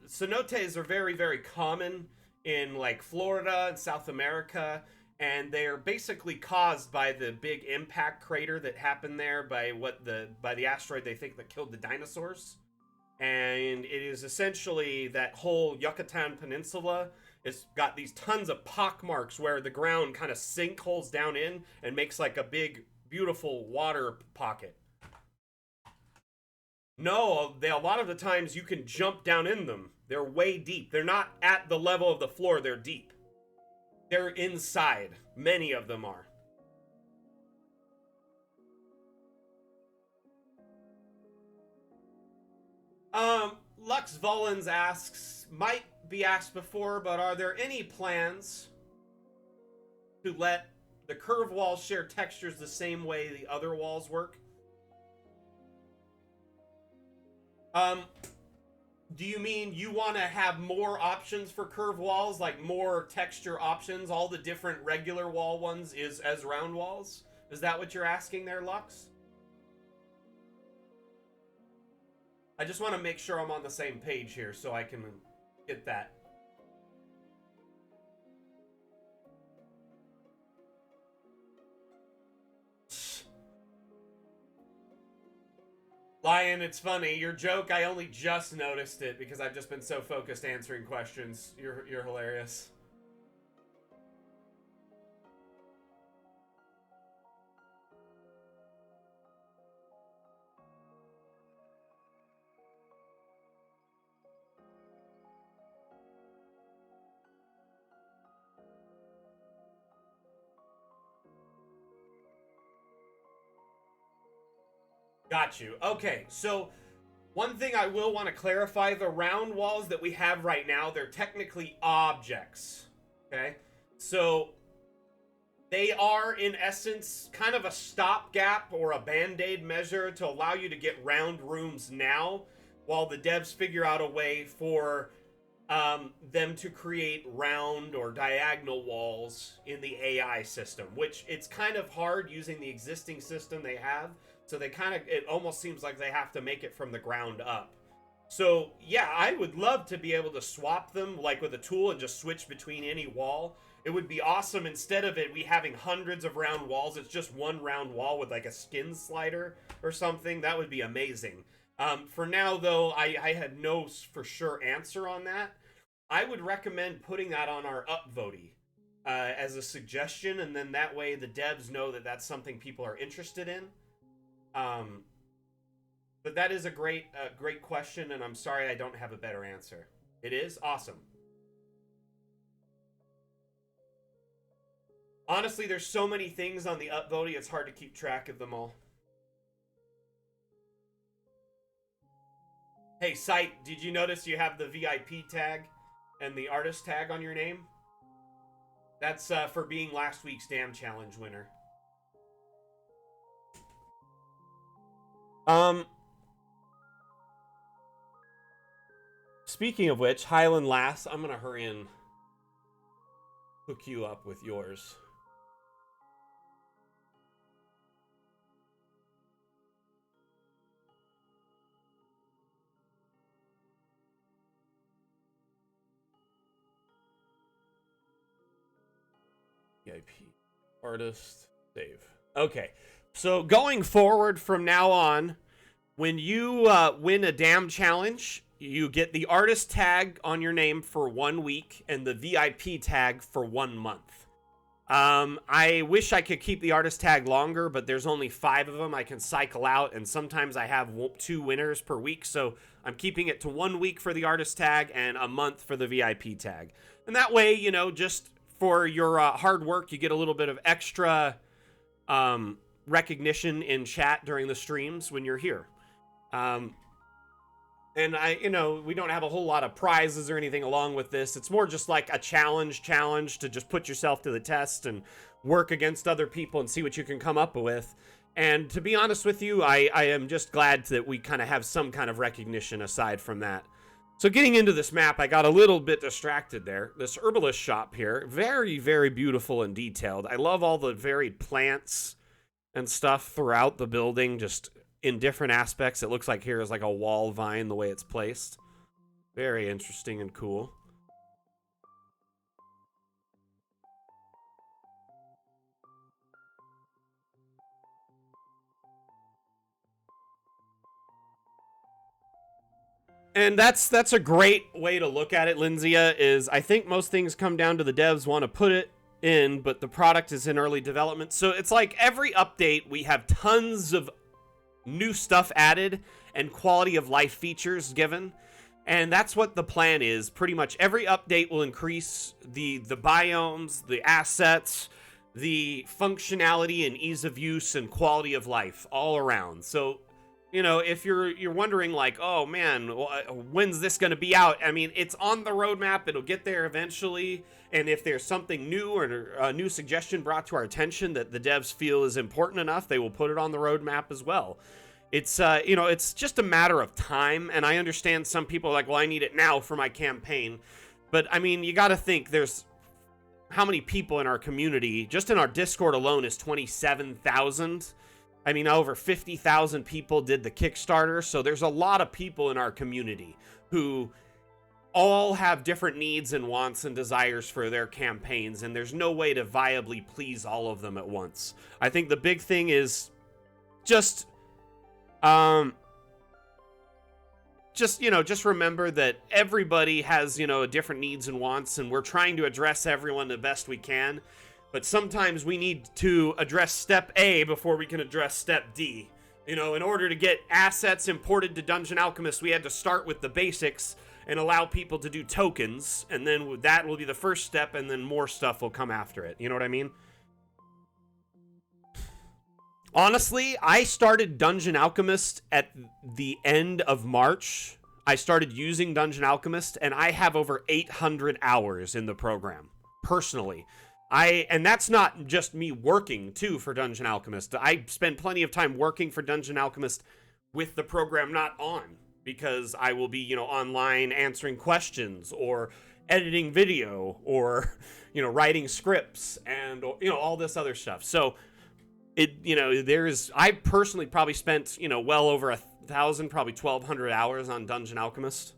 [SPEAKER 1] cenotes are very, very common in like Florida and South America, and they are basically caused by the big impact crater that happened there by the asteroid they think that killed the dinosaurs. And it is essentially that whole Yucatan Peninsula. It's got these tons of pock marks where the ground kind of sinkholes down in and makes like a big, beautiful water pocket. No, a lot of the times you can jump down in them. They're way deep. They're not at the level of the floor, they're deep. They're inside. Many of them are. Lux Volans asks, might be asked before, but are there any plans to let the curve walls share textures the same way the other walls work? Do you mean you want to have more options for curve walls, like more texture options? All the different regular wall ones is as round walls? Is that what you're asking there, Lux? I just want to make sure I'm on the same page here so I can get that. Lion, it's funny. Your joke, I only just noticed it because I've just been so focused answering questions. You're hilarious. Got you. Okay, so one thing I will want to clarify, the round walls that we have right now, they're technically objects. Okay? So they are, in essence, kind of a stopgap or a band-aid measure to allow you to get round rooms now while the devs figure out a way for them to create round or diagonal walls in the AI system, which it's kind of hard using the existing system they have. So they kind of, it almost seems like they have to make it from the ground up. So yeah, I would love to be able to swap them like with a tool and just switch between any wall. It would be awesome. Instead of it, we having hundreds of round walls, it's just one round wall with like a skin slider or something. That would be amazing. For now, though, I had no for sure answer on that. I would recommend putting that on our upvote as a suggestion, and then that way the devs know that that's something people are interested in. But that is a great question, and I'm sorry I don't have a better answer. It is awesome. Honestly, there's so many things on the upvote, it's hard to keep track of them all. Hey, Sight, did you notice you have the VIP tag and the artist tag on your name? That's for being last week's Damn Challenge winner. Speaking of which, Highland Lass, I'm gonna hurry and hook you up with yours. VIP artist save. Okay, so going forward from now on, when you win a Damn Challenge, you get the artist tag on your name for 1 week and the VIP tag for 1 month. I wish I could keep the artist tag longer, but there's only 5 of them I can cycle out, and sometimes I have 2 winners per week, so I'm keeping it to 1 week for the artist tag and a month for the VIP tag. And that way, you know, just for your hard work, you get a little bit of extra recognition in chat during the streams when you're here. And we don't have a whole lot of prizes or anything along with this. It's more just like a challenge to just put yourself to the test and work against other people and see what you can come up with. And to be honest with you, I am just glad that we kind of have some kind of recognition aside from that. So getting into this map, I got a little bit distracted there. This herbalist shop here, very, very beautiful and detailed. I love all the varied plants and stuff throughout the building, just in different aspects. It looks like here is like a wall vine the way it's placed. Very interesting and cool. And that's a great way to look at it, Lindsaya, is I think most things come down to the devs want to put it in, but the product is in early development. So it's like every update, we have tons of new stuff added and quality of life features given. And that's what the plan is. Pretty much every update will increase the biomes, the assets, the functionality and ease of use and quality of life all around. So, you know, if you're wondering like, oh man, when's this going to be out? I mean, it's on the roadmap. It'll get there eventually. And if there's something new or a new suggestion brought to our attention that the devs feel is important enough, they will put it on the roadmap as well. It's, it's just a matter of time. And I understand some people are like, well, I need it now for my campaign. But I mean, you got to think there's how many people in our community, just in our Discord alone is 27,000. I mean, over 50,000 people did the Kickstarter. So there's a lot of people in our community who all have different needs and wants and desires for their campaigns. And there's no way to viably please all of them at once. I think the big thing is just just remember that everybody has, different needs and wants, and we're trying to address everyone the best we can. But sometimes we need to address step A before we can address step D. In order to get assets imported to Dungeon Alchemist, we had to start with the basics and allow people to do tokens, and then that will be the first step, and then more stuff will come after it. You know what I mean? Honestly, I started Dungeon Alchemist at the end of March. I started using Dungeon Alchemist, and I have over 800 hours in the program, personally. And that's not just me working, too, for Dungeon Alchemist. I spend plenty of time working for Dungeon Alchemist with the program not on, because I will be, online answering questions, or editing video, or, writing scripts, and, all this other stuff. So, I personally probably spent, well over 1,000, probably 1,200 hours on Dungeon Alchemist.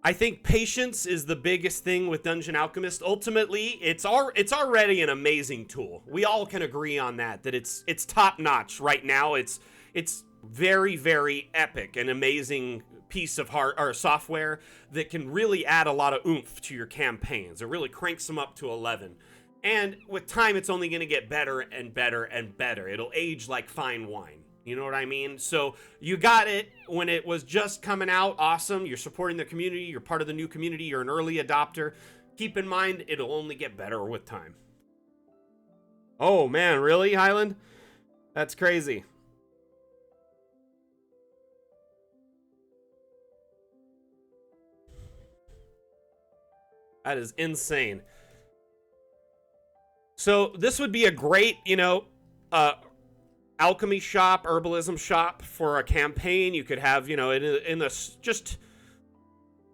[SPEAKER 1] I think patience is the biggest thing with Dungeon Alchemist. Ultimately, it's already an amazing tool. We all can agree on that it's top notch right now. It's very, very epic and amazing piece of software that can really add a lot of oomph to your campaigns. It really cranks them up to 11. And with time, it's only going to get better and better and better. It'll age like fine wine. You know what I mean? So you got it when it was just coming out. Awesome. You're supporting the community. You're part of the new community. You're an early adopter. Keep in mind, it'll only get better with time. Oh, man. Really, Highland? That's crazy. That is insane. So this would be a great, alchemy shop, herbalism shop for a campaign. You could have, in just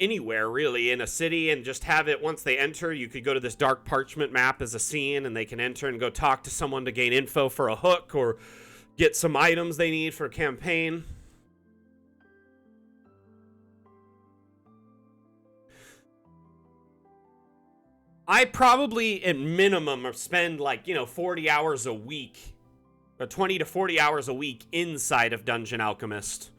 [SPEAKER 1] anywhere really in a city, and just have it once they enter. You could go to this dark parchment map as a scene, and they can enter and go talk to someone to gain info for a hook or get some items they need for a campaign. I probably at minimum spend 40 hours a week, or 20 to 40 hours a week inside of Dungeon Alchemist.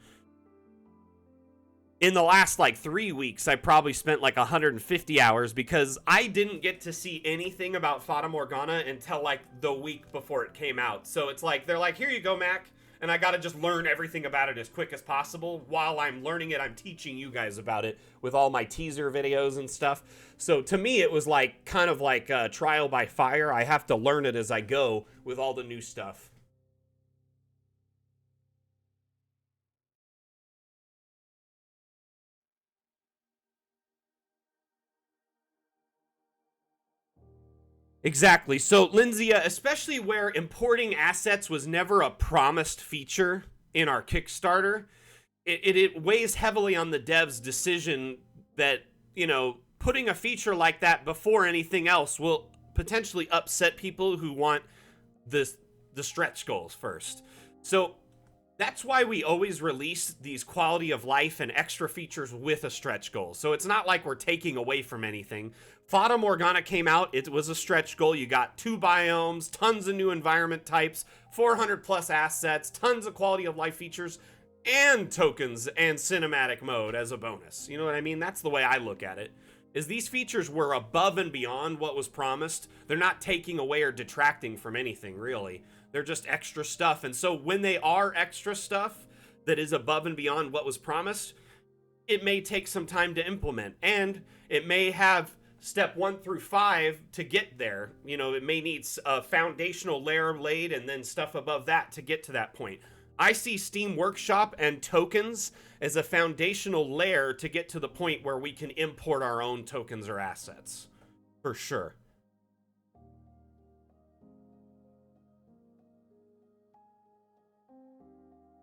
[SPEAKER 1] In the last 3 weeks, I probably spent 150 hours, because I didn't get to see anything about Fata Morgana until the week before it came out. So it's they're like, here you go, Mac. And I gotta just learn everything about it as quick as possible. While I'm learning it, I'm teaching you guys about it with all my teaser videos and stuff. So to me, it was kind of trial by fire. I have to learn it as I go with all the new stuff. Exactly. So, Lindsay, especially where importing assets was never a promised feature in our Kickstarter, it weighs heavily on the dev's decision that, putting a feature like that before anything else will potentially upset people who want the stretch goals first. So, that's why we always release these quality of life and extra features with a stretch goal. So it's not like we're taking away from anything. Fata Morgana came out, it was a stretch goal. You got 2 biomes, tons of new environment types, 400 plus assets, tons of quality of life features, and tokens and cinematic mode as a bonus. You know what I mean? That's the way I look at it. Is these features were above and beyond what was promised. They're not taking away or detracting from anything, really. They're just extra stuff. And so when they are extra stuff that is above and beyond what was promised, it may take some time to implement. And it may have step 1 through 5 to get there. It may need a foundational layer laid and then stuff above that to get to that point. I see Steam Workshop and tokens as a foundational layer to get to the point where we can import our own tokens or assets. For sure.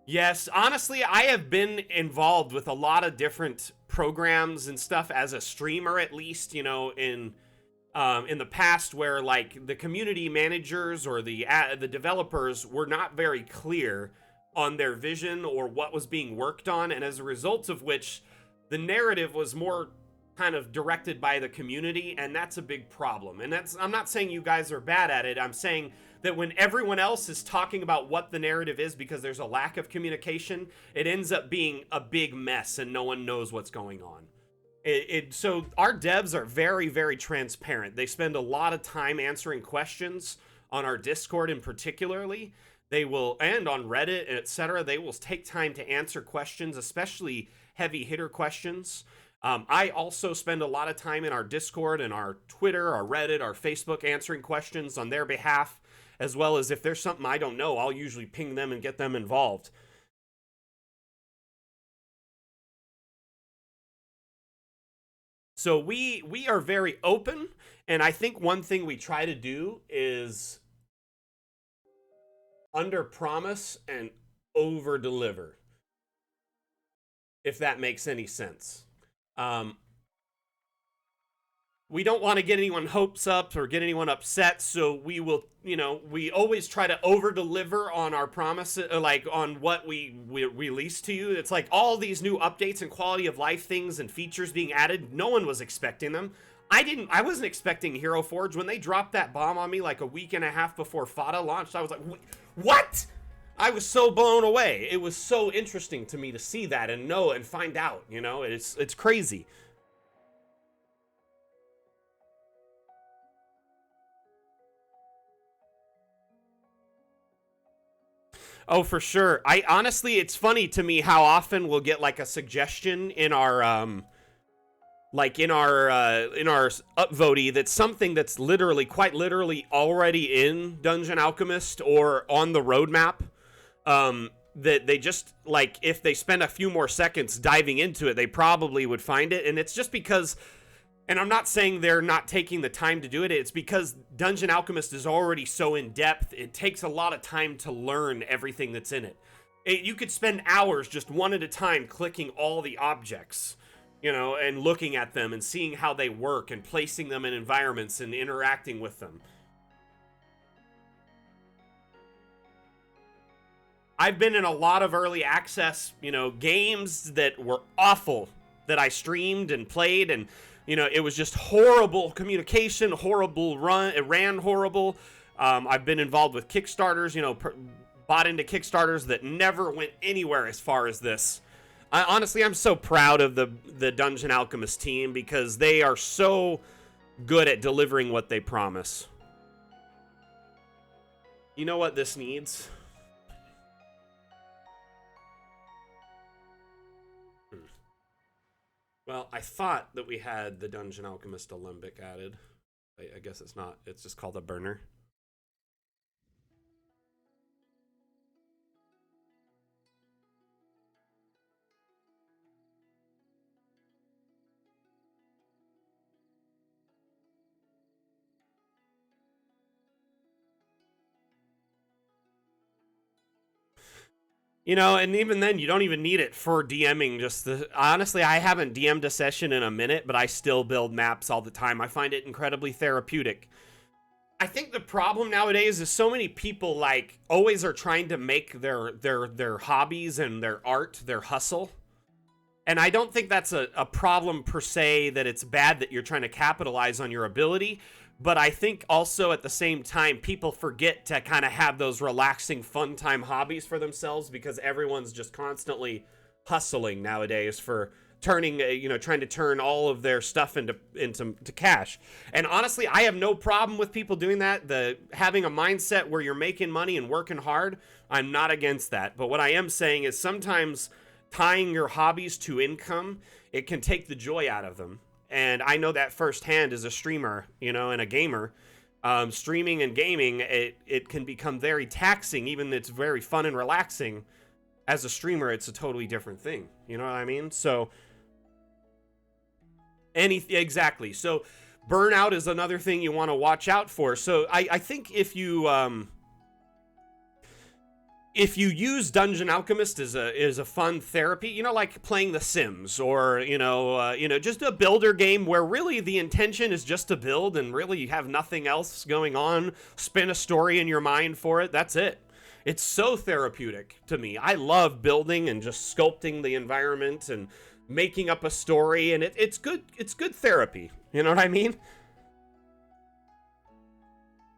[SPEAKER 1] Yes, honestly, I have been involved with a lot of different programs and stuff as a streamer, at least, in the past, where the community managers or the developers were not very clear on their vision or what was being worked on, and as a result of which the narrative was more kind of directed by the community, and that's a big problem. And I'm not saying you guys are bad at it. I'm saying that when everyone else is talking about what the narrative is because there's a lack of communication, it ends up being a big mess and no one knows what's going on. So our devs are very, very transparent. They spend a lot of time answering questions on our Discord in particularly. They will, and on Reddit, etc. They will take time to answer questions, especially heavy hitter questions. I also spend a lot of time in our Discord and our Twitter, our Reddit, our Facebook answering questions on their behalf, as well as if there's something I don't know, I'll usually ping them and get them involved. So we are very open, and I think one thing we try to do is under promise and over deliver, if that makes any sense. We don't want to get anyone hopes up or get anyone upset, so we will, we always try to over deliver on our promises, like on what we release to you. It's like all these new updates and quality of life things and features being added. No one was expecting them. I wasn't expecting Hero Forge. When they dropped that bomb on me like a week and a half before FATA launched, I was like, what? I was so blown away. It was so interesting to me to see that and know and find out, it's crazy. Oh, for sure. Honestly, it's funny to me how often we'll get like a suggestion in our in our upvotey that's something that's literally, quite literally already in Dungeon Alchemist or on the roadmap. That they just, like, if they spend a few more seconds diving into it, they probably would find it. And it's just because, and I'm not saying they're not taking the time to do it, it's because Dungeon Alchemist is already so in-depth, it takes a lot of time to learn everything that's in it. You could spend hours just one at a time clicking all the objects, and looking at them and seeing how they work and placing them in environments and interacting with them. I've been in a lot of early access, games that were awful that I streamed and played, and it was just horrible communication, horrible run. It ran horrible. I've been involved with Kickstarters, bought into Kickstarters that never went anywhere as far as this. Honestly, I'm so proud of the Dungeon Alchemist team because they are so good at delivering what they promise. You know what this needs? Well, I thought that we had the Dungeon Alchemist Alembic added. I guess it's not. It's just called a burner. And even then, you don't even need it for DMing. Honestly, I haven't DM'd a session in a minute, but I still build maps all the time. I find it incredibly therapeutic. I think the problem nowadays is so many people always are trying to make their hobbies and their art their hustle. And I don't think that's a problem per se, that it's bad that you're trying to capitalize on your ability. But I think also at the same time, people forget to kind of have those relaxing, fun time hobbies for themselves because everyone's just constantly hustling nowadays for turning, trying to turn all of their stuff into cash. And honestly, I have no problem with people doing that. Having a mindset where you're making money and working hard, I'm not against that. But what I am saying is sometimes tying your hobbies to income, it can take the joy out of them. And I know that firsthand as a streamer, and a gamer. Streaming and gaming, it can become very taxing, even though it's very fun and relaxing. As a streamer, it's a totally different thing. You know what I mean? So, exactly. So, burnout is another thing you want to watch out for. So, I think if you use Dungeon Alchemist as a fun therapy, like playing The Sims or, just a builder game where really the intention is just to build and really you have nothing else going on, spin a story in your mind for it, that's it. It's so therapeutic to me. I love building and just sculpting the environment and making up a story, and it's good therapy. You know what I mean?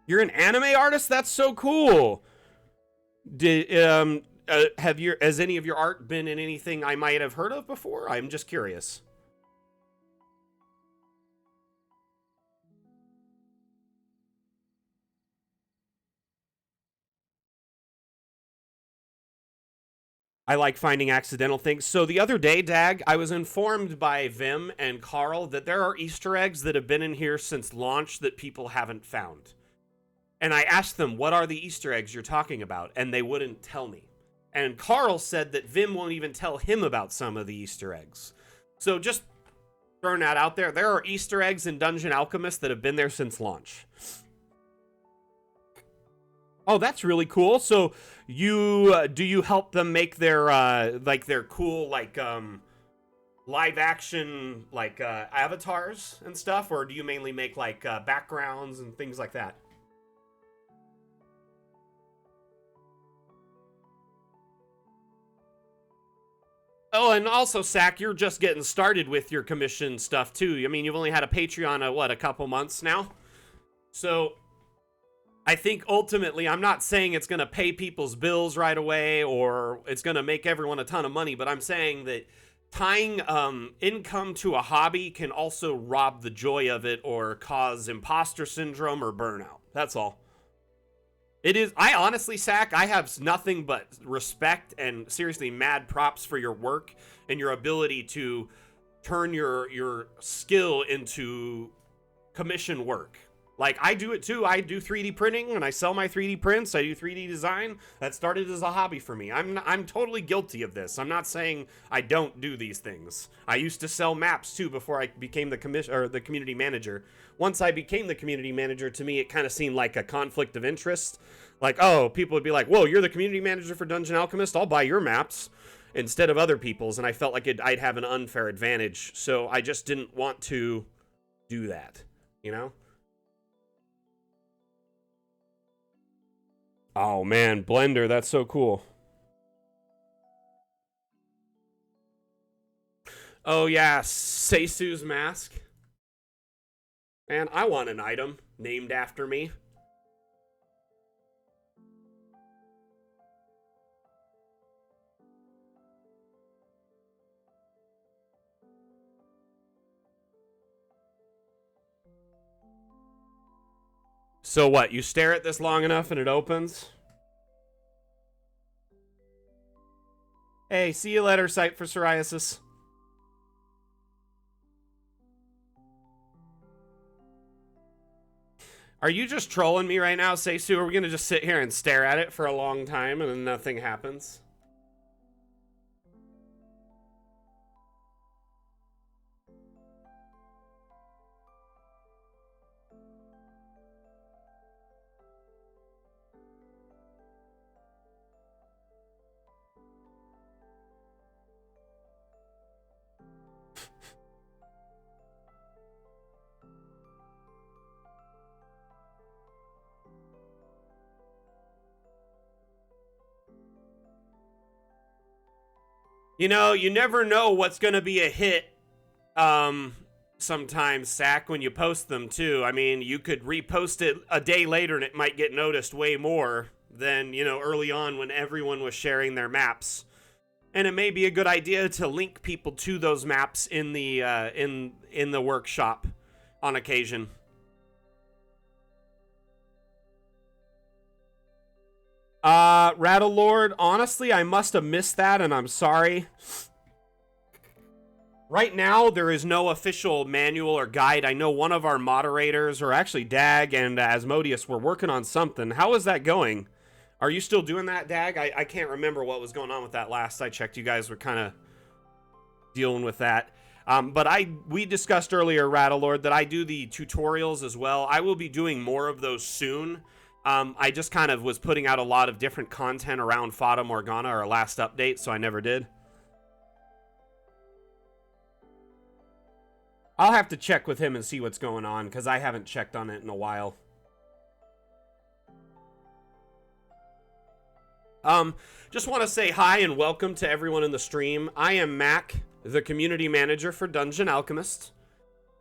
[SPEAKER 1] You're an anime artist? That's so cool. Has any of your art been in anything I might have heard of before? I'm just curious. I like finding accidental things. So the other day, Dag, I was informed by Vim and Carl that there are Easter eggs that have been in here since launch that people haven't found. And I asked them, what are the Easter eggs you're talking about? And they wouldn't tell me. And Carl said that Vim won't even tell him about some of the Easter eggs. So just throwing that out there, there are Easter eggs in Dungeon Alchemist that have been there since launch. Oh, that's really cool. So you do you help them make their their cool live action avatars and stuff, or do you mainly make backgrounds and things like that? Oh, and also, Sack, you're just getting started with your commission stuff too. I mean, you've only had a Patreon a couple months now. So I think ultimately, I'm not saying it's going to pay people's bills right away or it's going to make everyone a ton of money, but I'm saying that tying income to a hobby can also rob the joy of it or cause imposter syndrome or burnout. That's all. It is. I honestly, Sack, I have nothing but respect and seriously mad props for your work and your ability to turn your skill into commission work. Like, I do it too. I do 3D printing and I sell my 3D prints. I do 3D design. That started as a hobby for me. I'm totally guilty of this. I'm not saying I don't do these things. I used to sell maps too before I became the community manager. Once I became the community manager, to me, it kind of seemed like a conflict of interest. Like, oh, people would be like, whoa, you're the community manager for Dungeon Alchemist? I'll buy your maps instead of other people's. And I felt like I'd have an unfair advantage. So I just didn't want to do that, you know? Oh man, Blender, that's so cool. Oh yeah, Seisu's mask. Man, I want an item named after me. So what, you stare at this long enough and it opens? Hey, see you later, Sight for Psoriasis. Are you just trolling me right now, Seisu? Are we gonna just sit here and stare at it for a long time and then nothing happens? You know, you never know what's going to be a hit sometimes, Sack, when you post them, too. I mean, you could repost it a day later and it might get noticed way more than, you know, early on when everyone was sharing their maps. And it may be a good idea to link people to those maps in the in the workshop on occasion. Rattle Lord, honestly, I must have missed that, and I'm sorry. Right now, there is no official manual or guide. I know one of our moderators, or actually Dag and Asmodeus, were working on something. How is that going? Are you still doing that, Dag? I can't remember what was going on with that last I checked. You guys were kind of dealing with that. But we discussed earlier, Rattle Lord, that I do the tutorials as well. I will be doing more of those soon. I just kind of was putting out a lot of different content around Fata Morgana, our last update, so I never did. I'll have to check with him and see what's going on, because I haven't checked on it in a while. Just want to say hi and welcome to everyone in the stream. I am Mac. the community manager for Dungeon Alchemist.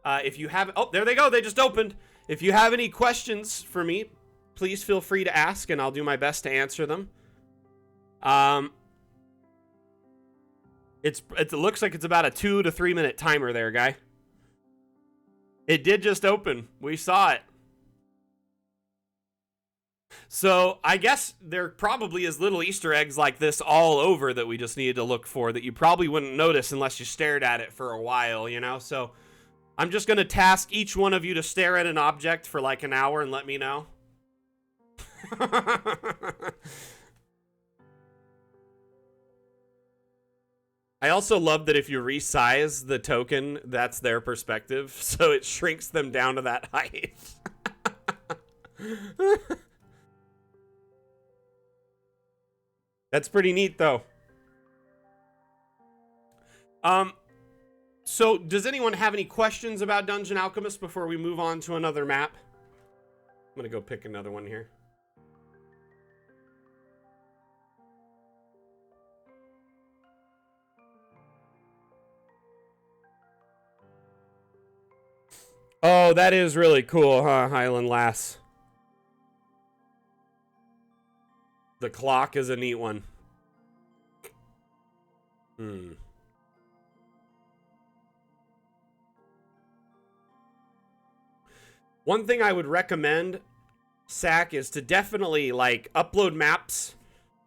[SPEAKER 1] If you have... Oh, there they go. They just opened. If you have any questions for me, please feel free to ask, and I'll do my best to answer them. It looks like it's about a 2 to 3 minute timer there, guy. It did just open. We saw it. So I guess there probably is little Easter eggs like this all over that we just needed to look for that you probably wouldn't notice unless you stared at it for a while, you know? So I'm just going to task each one of you to stare at an object for like an hour and let me know. I also love that if you resize the token, that's their perspective, so it shrinks them down to that height. That's pretty neat, though. So does anyone have any questions about Dungeon Alchemist before we move on to another map? I'm gonna go pick another one here. Oh, that is really cool, huh, Highland Lass? The clock is a neat one. One thing I would recommend, Sack, is to definitely, like, upload maps,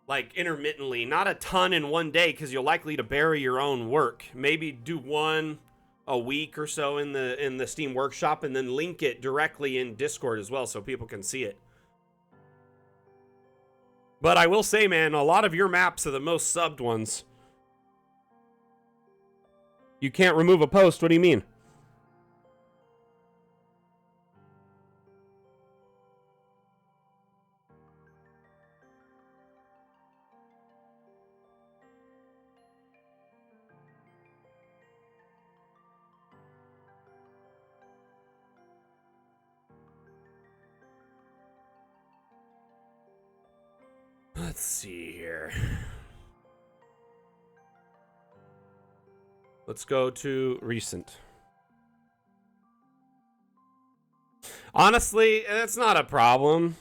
[SPEAKER 1] like, intermittently. Not a ton in one day, because you're likely to bury your own work. Maybe do one a week or so in the Steam Workshop, and then link it directly in Discord as well, so people can see it. But I will say, man, a lot of your maps are the most subbed ones. You can't remove a post. What do you mean? Let's see here. Let's go to recent. Honestly, that's not a problem.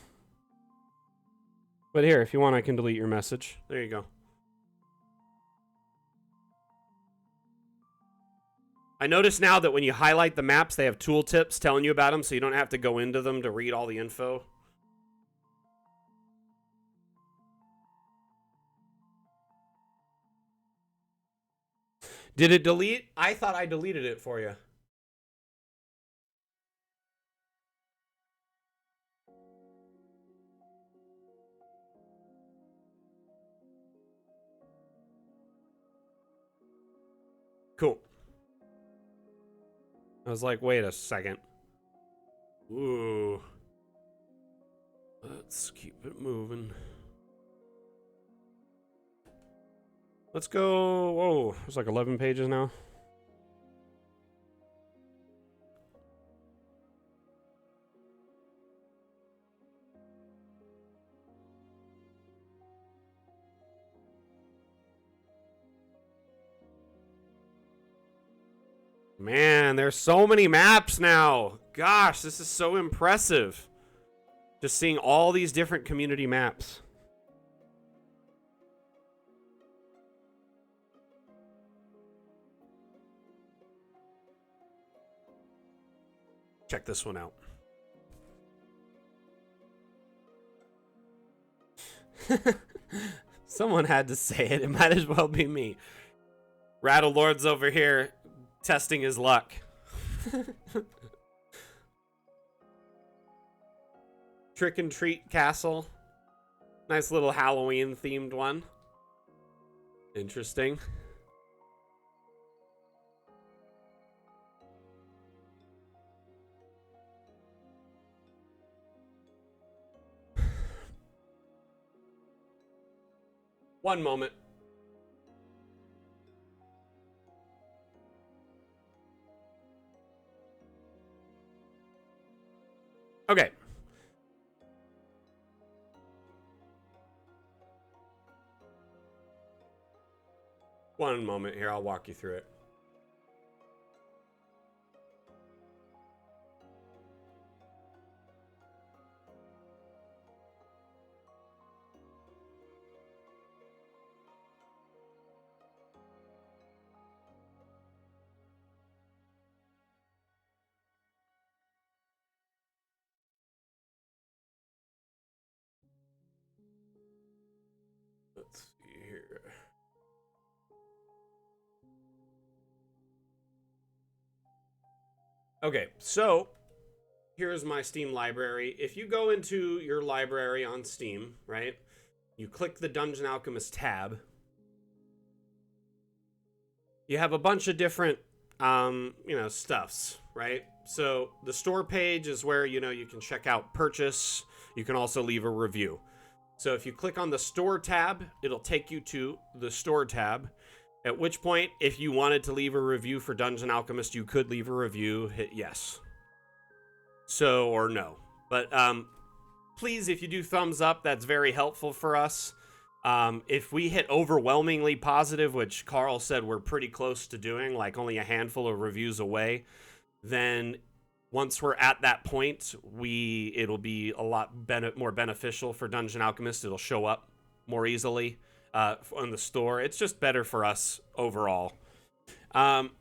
[SPEAKER 1] But here, if you want, I can delete your message. There you go. I notice now that when you highlight the maps, they have tooltips telling you about them, so you don't have to go into them to read all the info. Did it delete? I thought I deleted it for you. Cool. I was like, wait a second. Ooh. Let's keep it moving. Let's go. Whoa, it's like 11 pages now. Man, there's so many maps now. Gosh, this is so impressive. Just seeing all these different community maps. Check this one out. Someone had to say it. It might as well be me. Rattle Lord's over here testing his luck. Trick and Treat Castle. Nice little Halloween themed one. Interesting. One moment. Okay. One moment here, I'll walk you through it. Okay, so here's my Steam library. If you go into your library on Steam, right, you click the Dungeon Alchemist tab, you have a bunch of different, stuffs, right? So the store page is where, you can check out purchase. You can also leave a review. So if you click on the store tab, it'll take you to the store tab. At which point, if you wanted to leave a review for Dungeon Alchemist, you could leave a review, hit yes. So, or no. But please, if you do thumbs up, that's very helpful for us. If we hit overwhelmingly positive, which Carl said we're pretty close to doing, like only a handful of reviews away, then once we're at that point, it'll be a lot more beneficial for Dungeon Alchemist. It'll show up more easily on the store. It's just better for us overall.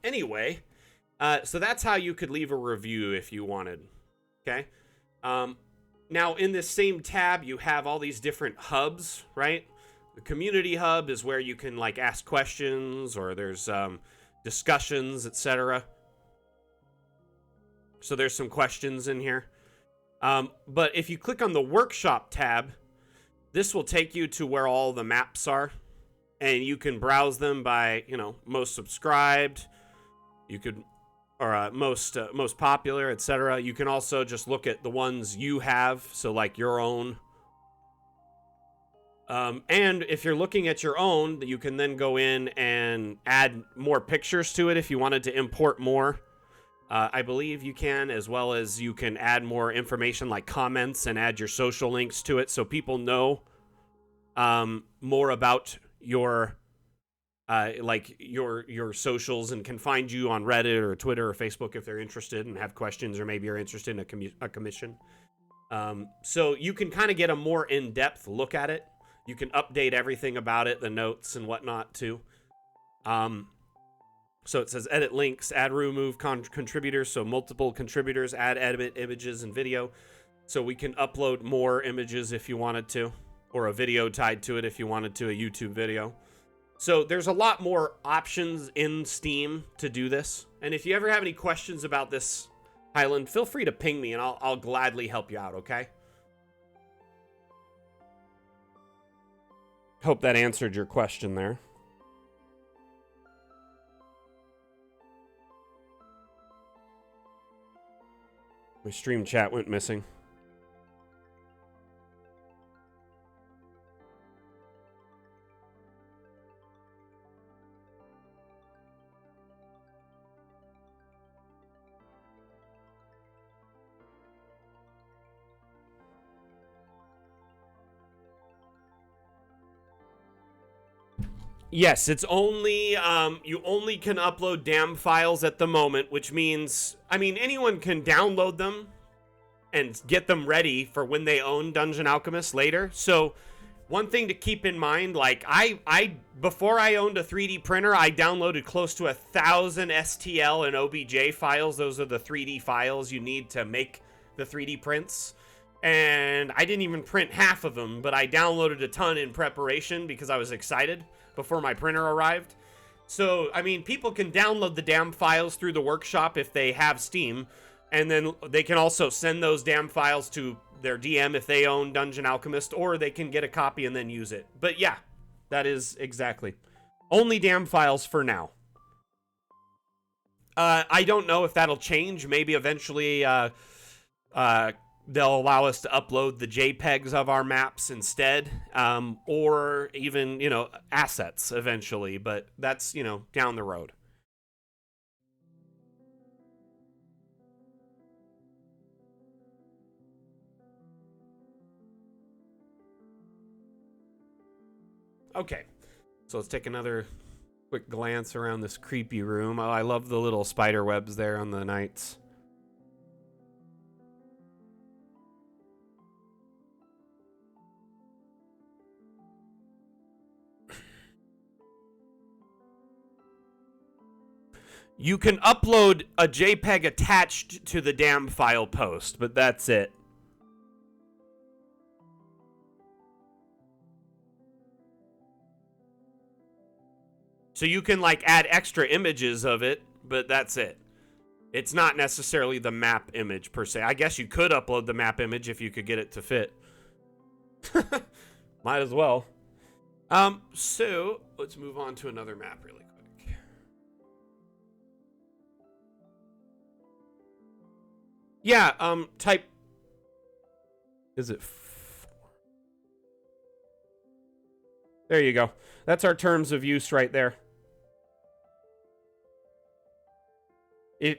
[SPEAKER 1] Anyway, so that's how you could leave a review if you wanted. Okay. Now in this same tab, you have all these different hubs, right? The community hub is where you can like ask questions, or there's discussions, etc. So there's some questions in here. But if you click on the workshop tab, this will take you to where all the maps are, and you can browse them by, most subscribed. You could, or most popular, etc. You can also just look at the ones you have, so like your own. And if you're looking at your own, you can then go in and add more pictures to it if you wanted to import more. I believe you can, as well as you can add more information like comments and add your social links to it so people know more about your your socials and can find you on Reddit or Twitter or Facebook if they're interested and have questions, or maybe you're interested in a commission. So you can kind of get a more in-depth look at it. You can update everything about it, the notes and whatnot too. So it says edit links, add, remove contributors. So multiple contributors, add, edit images and video. So we can upload more images if you wanted to, or a video tied to it if you wanted to, a YouTube video. So there's a lot more options in Steam to do this. And if you ever have any questions about this, Highland, feel free to ping me and I'll gladly help you out, okay? Hope that answered your question there. My stream chat went missing. Yes, it's only, you only can upload DAM files at the moment, which means, anyone can download them and get them ready for when they own Dungeon Alchemist later. So one thing to keep in mind, like before I owned a 3D printer, I downloaded close to 1,000 STL and OBJ files. Those are the 3D files you need to make the 3D prints. And I didn't even print half of them, but I downloaded a ton in preparation because I was excited before my printer arrived. So, people can download the DAM files through the workshop if they have Steam, and then they can also send those DAM files to their DM if they own Dungeon Alchemist, or they can get a copy and then use it. But yeah, that is exactly. Only DAM files for now. I don't know if that'll change. Maybe eventually they'll allow us to upload the JPEGs of our maps instead, or even, assets eventually, but that's, down the road. Okay, so let's take another quick glance around this creepy room. Oh, I love the little spider webs there on the knights. You can upload a JPEG attached to the DAM file post, but that's it. So you can like add extra images of it, but that's it. It's not necessarily the map image per se. I guess you could upload the map image if you could get it to fit. Might as well. So let's move on to another map really quick. Yeah, type. Is it 4? There you go. That's our terms of use right there.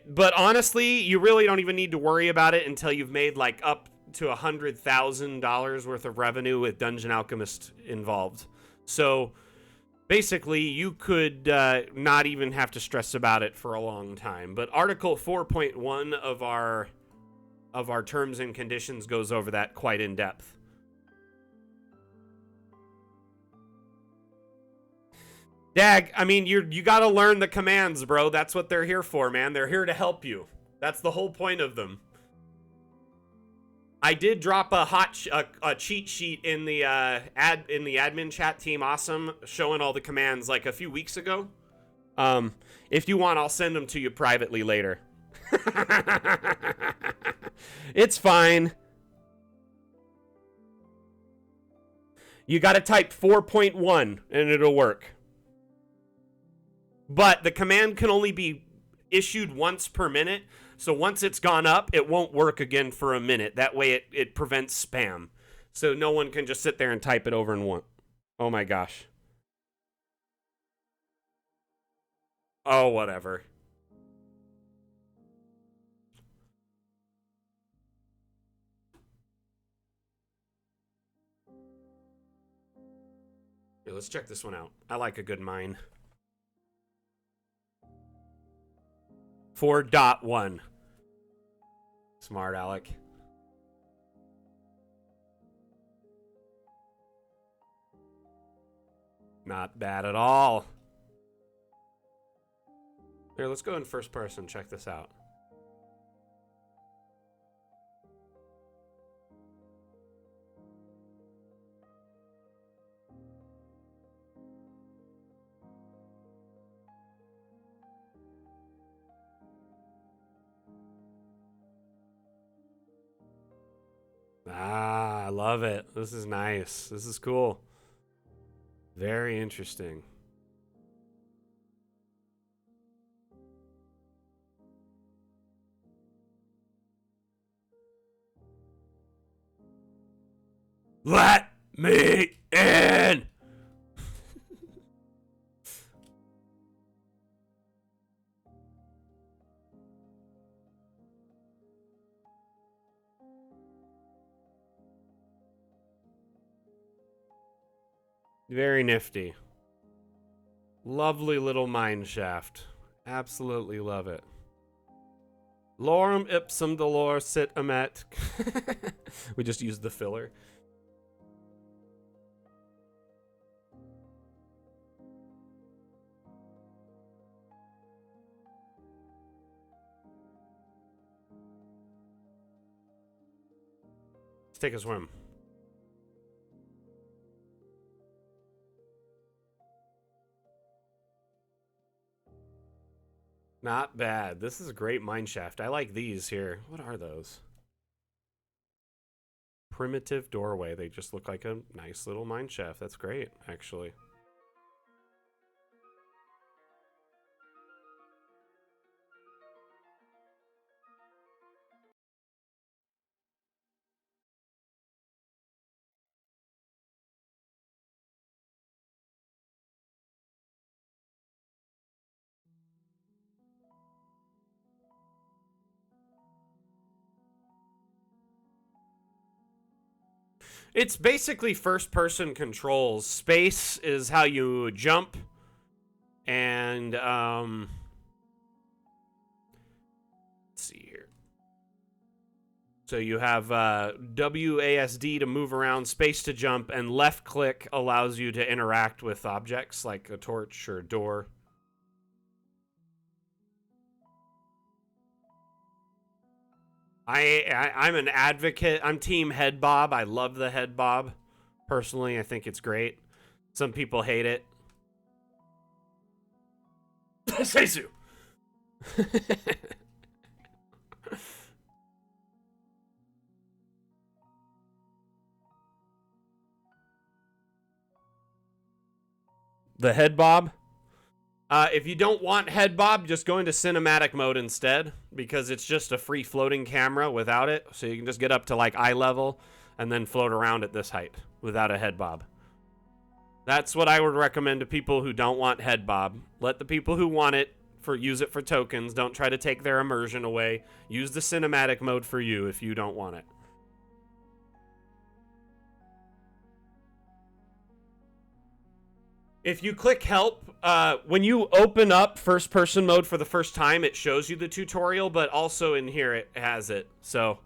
[SPEAKER 1] But honestly, you really don't even need to worry about it until you've made like up to $100,000 worth of revenue with Dungeon Alchemist involved. So basically, you could not even have to stress about it for a long time. But Article 4.1 of our terms and conditions goes over that quite in depth. Dag, I mean, you got to learn the commands, bro. That's what they're here for, man. They're here to help you. That's the whole point of them. I did drop a cheat sheet in the admin chat, Team Awesome, showing all the commands like a few weeks ago. If you want, I'll send them to you privately later. It's fine. You got to type 4.1 and it'll work. But the command can only be issued once per minute. So once it's gone up, it won't work again for a minute. That way it prevents spam. So no one can just sit there and type it over in one. Oh my gosh. Oh, whatever. Here, let's check this one out. I like a good mine. 4.1. Smart, Alec. Not bad at all. Here, let's go in first person. Check this out. Ah, I love it. This is nice. This is cool. Very interesting. Let me in! Very nifty. Lovely little mine shaft. Absolutely love it. Lorem ipsum dolor sit amet. We just used the filler. Let's take a swim. Not bad. This is a great mine shaft. I like these here. What are those? Primitive doorway. They just look like a nice little mine shaft. That's great, actually. It's basically first-person controls. Space is how you jump, and let's see here. So you have WASD to move around, space to jump, and left click allows you to interact with objects like a torch or a door. I'm an advocate. I'm team head bob. I love the head bob. Personally, I think it's great. Some people hate it. Seisu. The head bob. If you don't want head bob, just go into cinematic mode instead, because it's just a free floating camera without it. So you can just get up to like eye level and then float around at this height without a head bob. That's what I would recommend to people who don't want head bob. Let the people who want it use it for tokens. Don't try to take their immersion away. Use the cinematic mode for you if you don't want it. If you click help, when you open up first person mode for the first time, it shows you the tutorial, but also in here it has it. So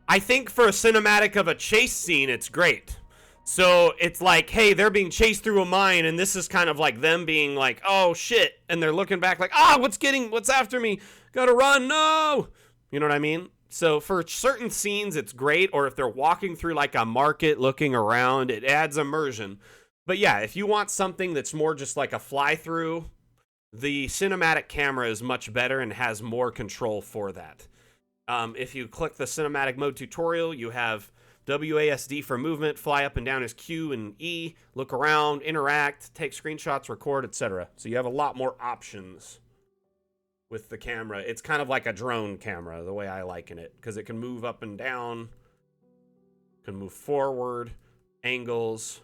[SPEAKER 1] I think for a cinematic of a chase scene, it's great. So it's like, hey, they're being chased through a mine, and this is kind of like them being like, oh shit, and they're looking back like, what's after me? Gotta run, no! You know what I mean? So for certain scenes, it's great, or if they're walking through like a market looking around, it adds immersion. But yeah, if you want something that's more just like a fly-through, the cinematic camera is much better and has more control for that. If you click the cinematic mode tutorial, you have WASD for movement, fly up and down is Q and E, look around, interact, take screenshots, record, etc. So you have a lot more options with the camera. It's kind of like a drone camera, the way I liken it, because it can move up and down, can move forward, angles.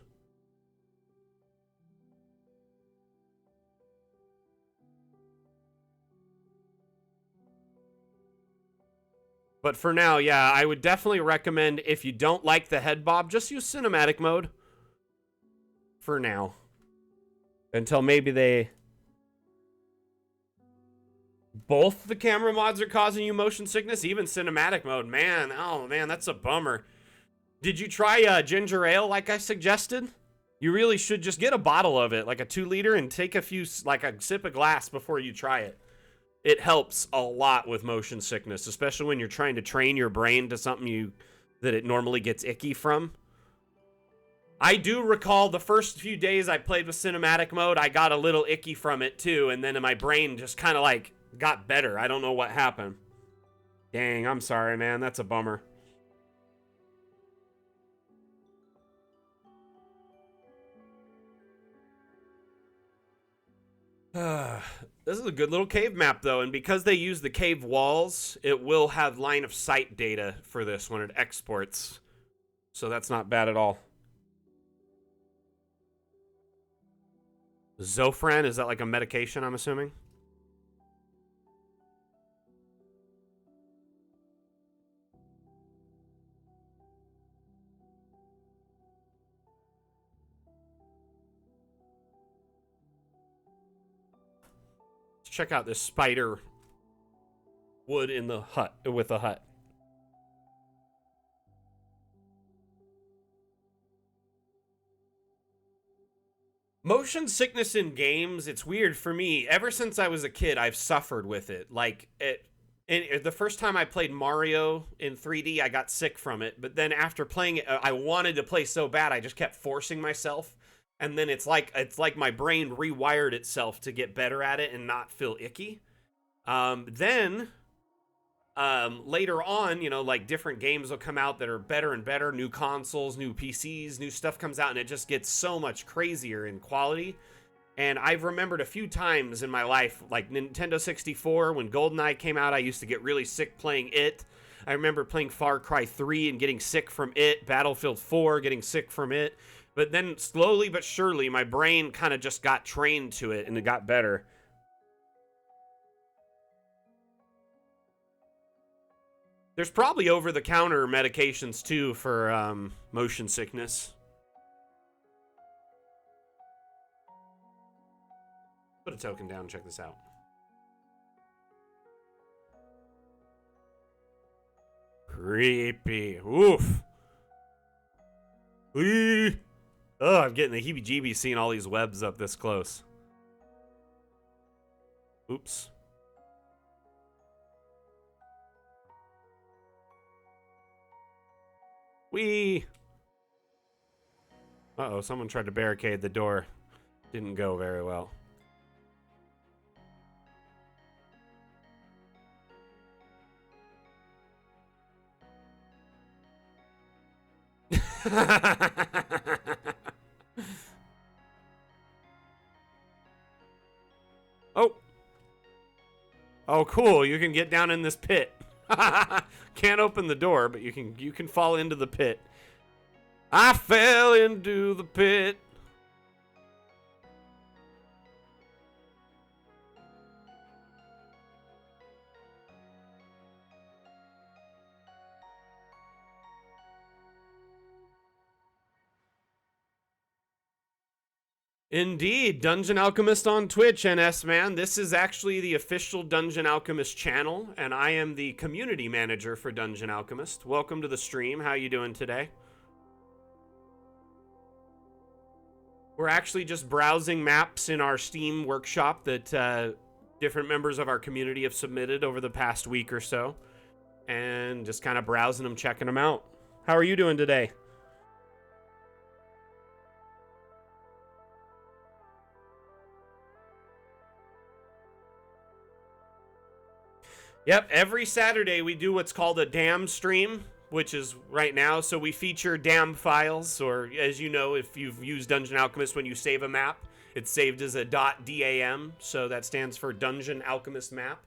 [SPEAKER 1] But for now, yeah, I would definitely recommend, if you don't like the head bob, just use cinematic mode. For now. Until maybe they... Both the camera mods are causing you motion sickness, even cinematic mode. Man, oh man, that's a bummer. Did you try ginger ale like I suggested? You really should just get a bottle of it, like a 2-liter, and take a sip of glass before you try it. It helps a lot with motion sickness, especially when you're trying to train your brain to something that it normally gets icky from. I do recall the first few days I played with cinematic mode, I got a little icky from it too, and then my brain just kind of like got better. I don't know what happened. Dang, I'm sorry, man. That's a bummer. This is a good little cave map, though, and because they use the cave walls, it will have line of sight data for this when it exports. So that's not bad at all. Zofran, is that like a medication, I'm assuming? Check out this spider wood in the hut, with the hut. Motion sickness in games, it's weird for me. Ever since I was a kid, I've suffered with it. Like, the first time I played Mario in 3D, I got sick from it. But then after playing it, I wanted to play so bad, I just kept forcing myself. And then it's like my brain rewired itself to get better at it and not feel icky. Then later on, you know, like different games will come out that are better and better. New consoles, new PCs, new stuff comes out, and it just gets so much crazier in quality. And I've remembered a few times in my life, like Nintendo 64, when GoldenEye came out, I used to get really sick playing it. I remember playing Far Cry 3 and getting sick from it. Battlefield 4, getting sick from it. But then slowly but surely, my brain kind of just got trained to it, and it got better. There's probably over-the-counter medications, too, for motion sickness. Put a token down and check this out. Creepy. Oof. Whee! Oh, I'm getting the heebie-jeebies seeing all these webs up this close. Oops. Whee! Uh-oh, someone tried to barricade the door. Didn't go very well. Oh. Oh, cool. You can get down in this pit. Can't open the door, but you can fall into the pit. I fell into the pit. Indeed, Dungeon Alchemist on Twitch, NS man. This is actually the official Dungeon Alchemist channel, and I am the community manager for Dungeon Alchemist. Welcome to the stream. How you doing today? We're actually just browsing maps in our Steam workshop that different members of our community have submitted over the past week or so, and just kind of browsing them, checking them out. How are you doing today? Yep, every Saturday we do what's called a DAM stream, which is right now. So we feature DAM files, or as you know, if you've used Dungeon Alchemist, when you save a map, it's saved as a .dam, so that stands for Dungeon Alchemist map.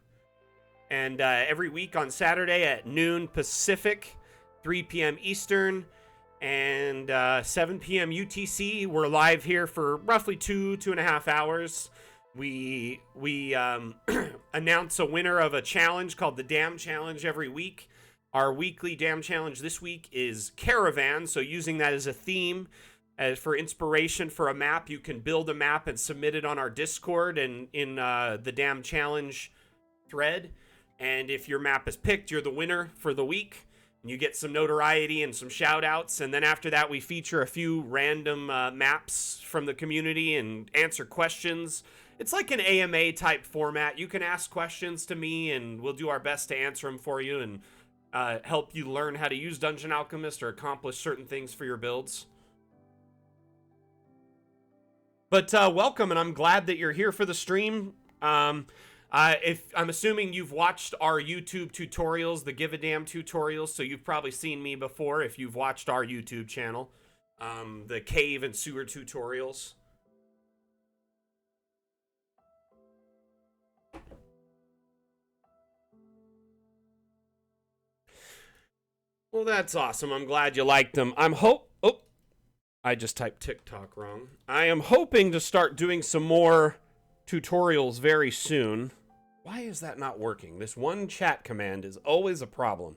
[SPEAKER 1] And every week on Saturday at noon Pacific, 3 p.m. Eastern, and 7 p.m. UTC, we're live here for roughly 2.5 hours. We announce a winner of a challenge called the Dam Challenge every week. Our weekly Dam Challenge this week is Caravan, so using that as a theme, as for inspiration for a map, you can build a map and submit it on our Discord and in the Dam Challenge thread. And if your map is picked, you're the winner for the week. And you get some notoriety and some shout outs. And then after that, we feature a few random maps from the community and answer questions. It's like an AMA type format. You can ask questions to me and we'll do our best to answer them for you and help you learn how to use Dungeon Alchemist or accomplish certain things for your builds. But welcome, and I'm glad that you're here for the stream. If I'm assuming you've watched our YouTube tutorials, the Give a Damn tutorials, so you've probably seen me before if you've watched our YouTube channel, the cave and sewer tutorials. Well, that's awesome. I'm glad you liked them. I just typed TikTok wrong. I am hoping to start doing some more tutorials very soon. Why is that not working? This one chat command is always a problem.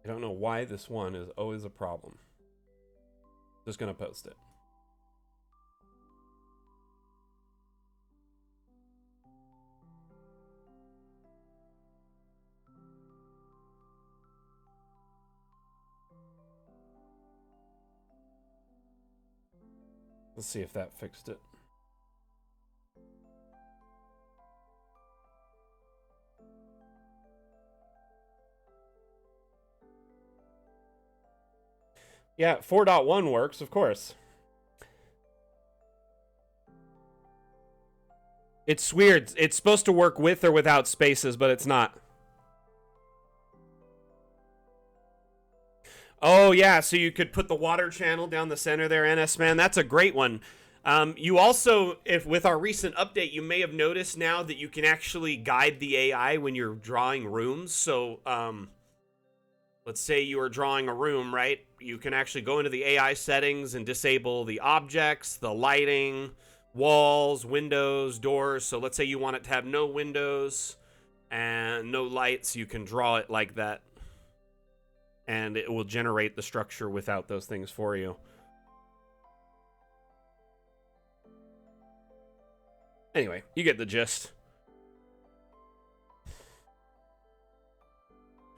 [SPEAKER 1] I don't know why this one is always a problem. Just gonna post it. Let's see if that fixed it. Yeah, 4.1 works, of course. It's weird. It's supposed to work with or without spaces, but it's not. Oh, yeah, so you could put the water channel down the center there, NS Man. That's a great one. You also, if with our recent update, you may have noticed now that you can actually guide the AI when you're drawing rooms. So, let's say you are drawing a room, right? You can actually go into the AI settings and disable the objects, the lighting, walls, windows, doors. So let's say you want it to have no windows and no lights. You can draw it like that. And it will generate the structure without those things for you. Anyway, you get the gist.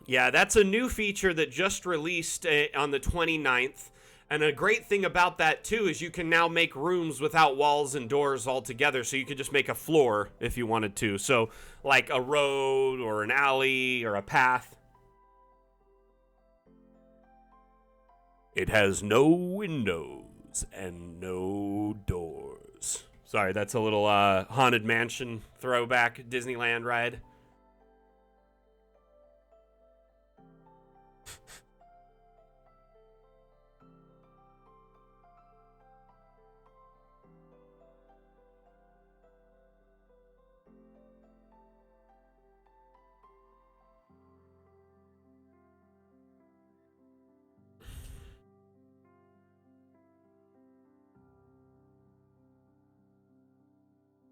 [SPEAKER 1] Yeah, that's a new feature that just released on the 29th. And a great thing about that too is you can now make rooms without walls and doors altogether. So you could just make a floor if you wanted to. So like a road or an alley or a path. It has no windows and no doors. Sorry, that's a little Haunted Mansion throwback Disneyland ride.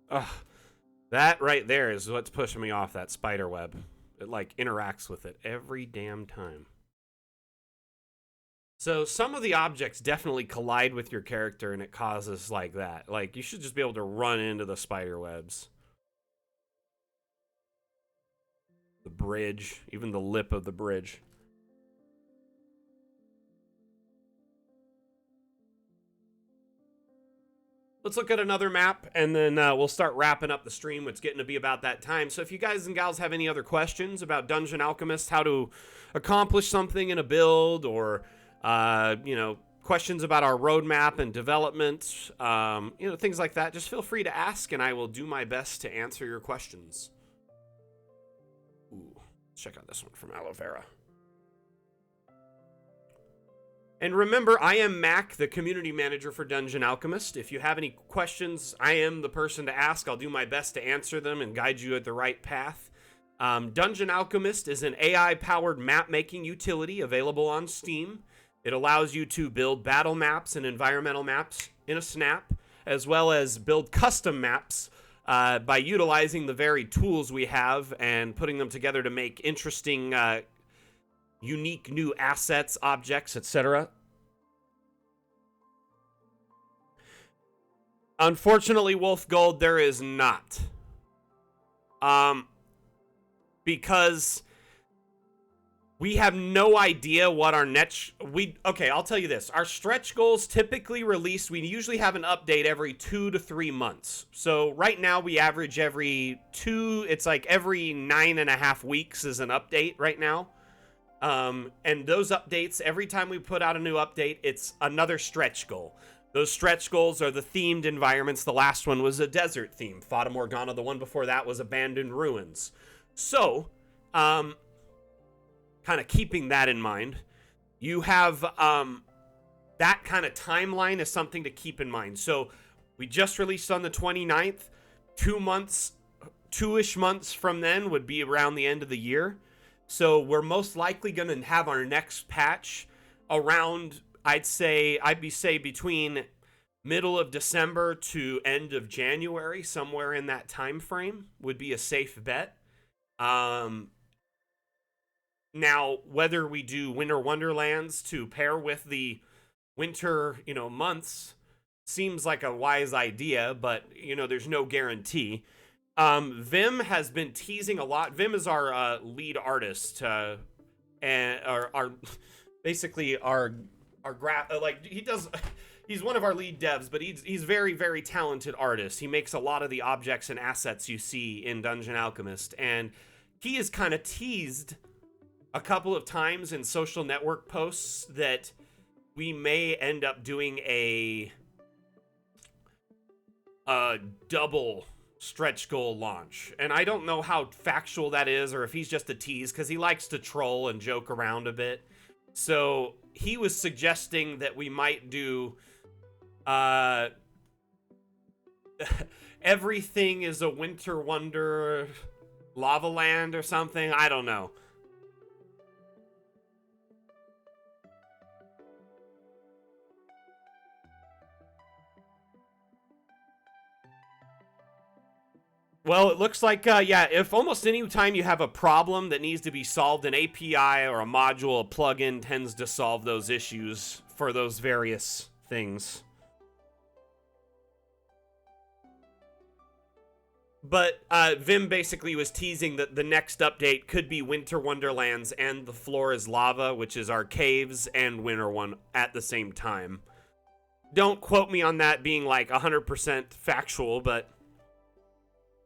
[SPEAKER 1] Ugh. That right there is what's pushing me off that spider web. It like interacts with it every damn time. So some of the objects definitely collide with your character and it causes like that. Like you should just be able to run into the spider webs. The bridge, even the lip of the bridge. Let's look at another map, and then we'll start wrapping up the stream. It's getting to be about that time. So if you guys and gals have any other questions about Dungeon Alchemist, how to accomplish something in a build, or, questions about our roadmap and development, things like that, just feel free to ask, and I will do my best to answer your questions. Ooh, let's check out this one from Aloe Vera. And remember, I am Mac, the community manager for Dungeon Alchemist. If you have any questions, I am the person to ask. I'll do my best to answer them and guide you at the right path. Dungeon Alchemist is an AI-powered map-making utility available on Steam. It allows you to build battle maps and environmental maps in a snap, as well as build custom maps by utilizing the very tools we have and putting them together to make interesting unique new assets, objects, etc. Unfortunately, Wolf Gold, there is not. Because we have no idea what our next... Okay, I'll tell you this. Our stretch goals typically release... We usually have an update every 2 to 3 months. So right now we average every 2... It's like every 9.5 weeks is an update right now. And those updates, every time we put out a new update, it's another stretch goal. Those stretch goals are the themed environments. The last one was a desert theme. Fata Morgana, the one before that was abandoned ruins. So, kind of keeping that in mind, you have, that kind of timeline is something to keep in mind. So, we just released on the 29th. 2-ish months from then would be around the end of the year. So we're most likely going to have our next patch around, I'd be between middle of December to end of January, somewhere in that time frame would be a safe bet. Now, whether we do Winter Wonderlands to pair with the winter, months seems like a wise idea, but, there's no guarantee. Vim has been teasing a lot. Vim is our lead artist, and our basically our he's one of our lead devs, but he's very, very talented artist. He makes a lot of the objects and assets you see in Dungeon Alchemist, and he has kind of teased a couple of times in social network posts that we may end up doing a double stretch goal launch. And I don't know how factual that is or if he's just a tease, because he likes to troll and joke around a bit. So he was suggesting that we might do Everything is a Winter Wonder Lava Land or something. I don't know. Well, it looks like, yeah, if almost any time you have a problem that needs to be solved, an API or a module, a plugin tends to solve those issues for those various things. But Vim basically was teasing that the next update could be Winter Wonderlands and the Floor is Lava, which is our caves and Winter one at the same time. Don't quote me on that being like 100% factual, but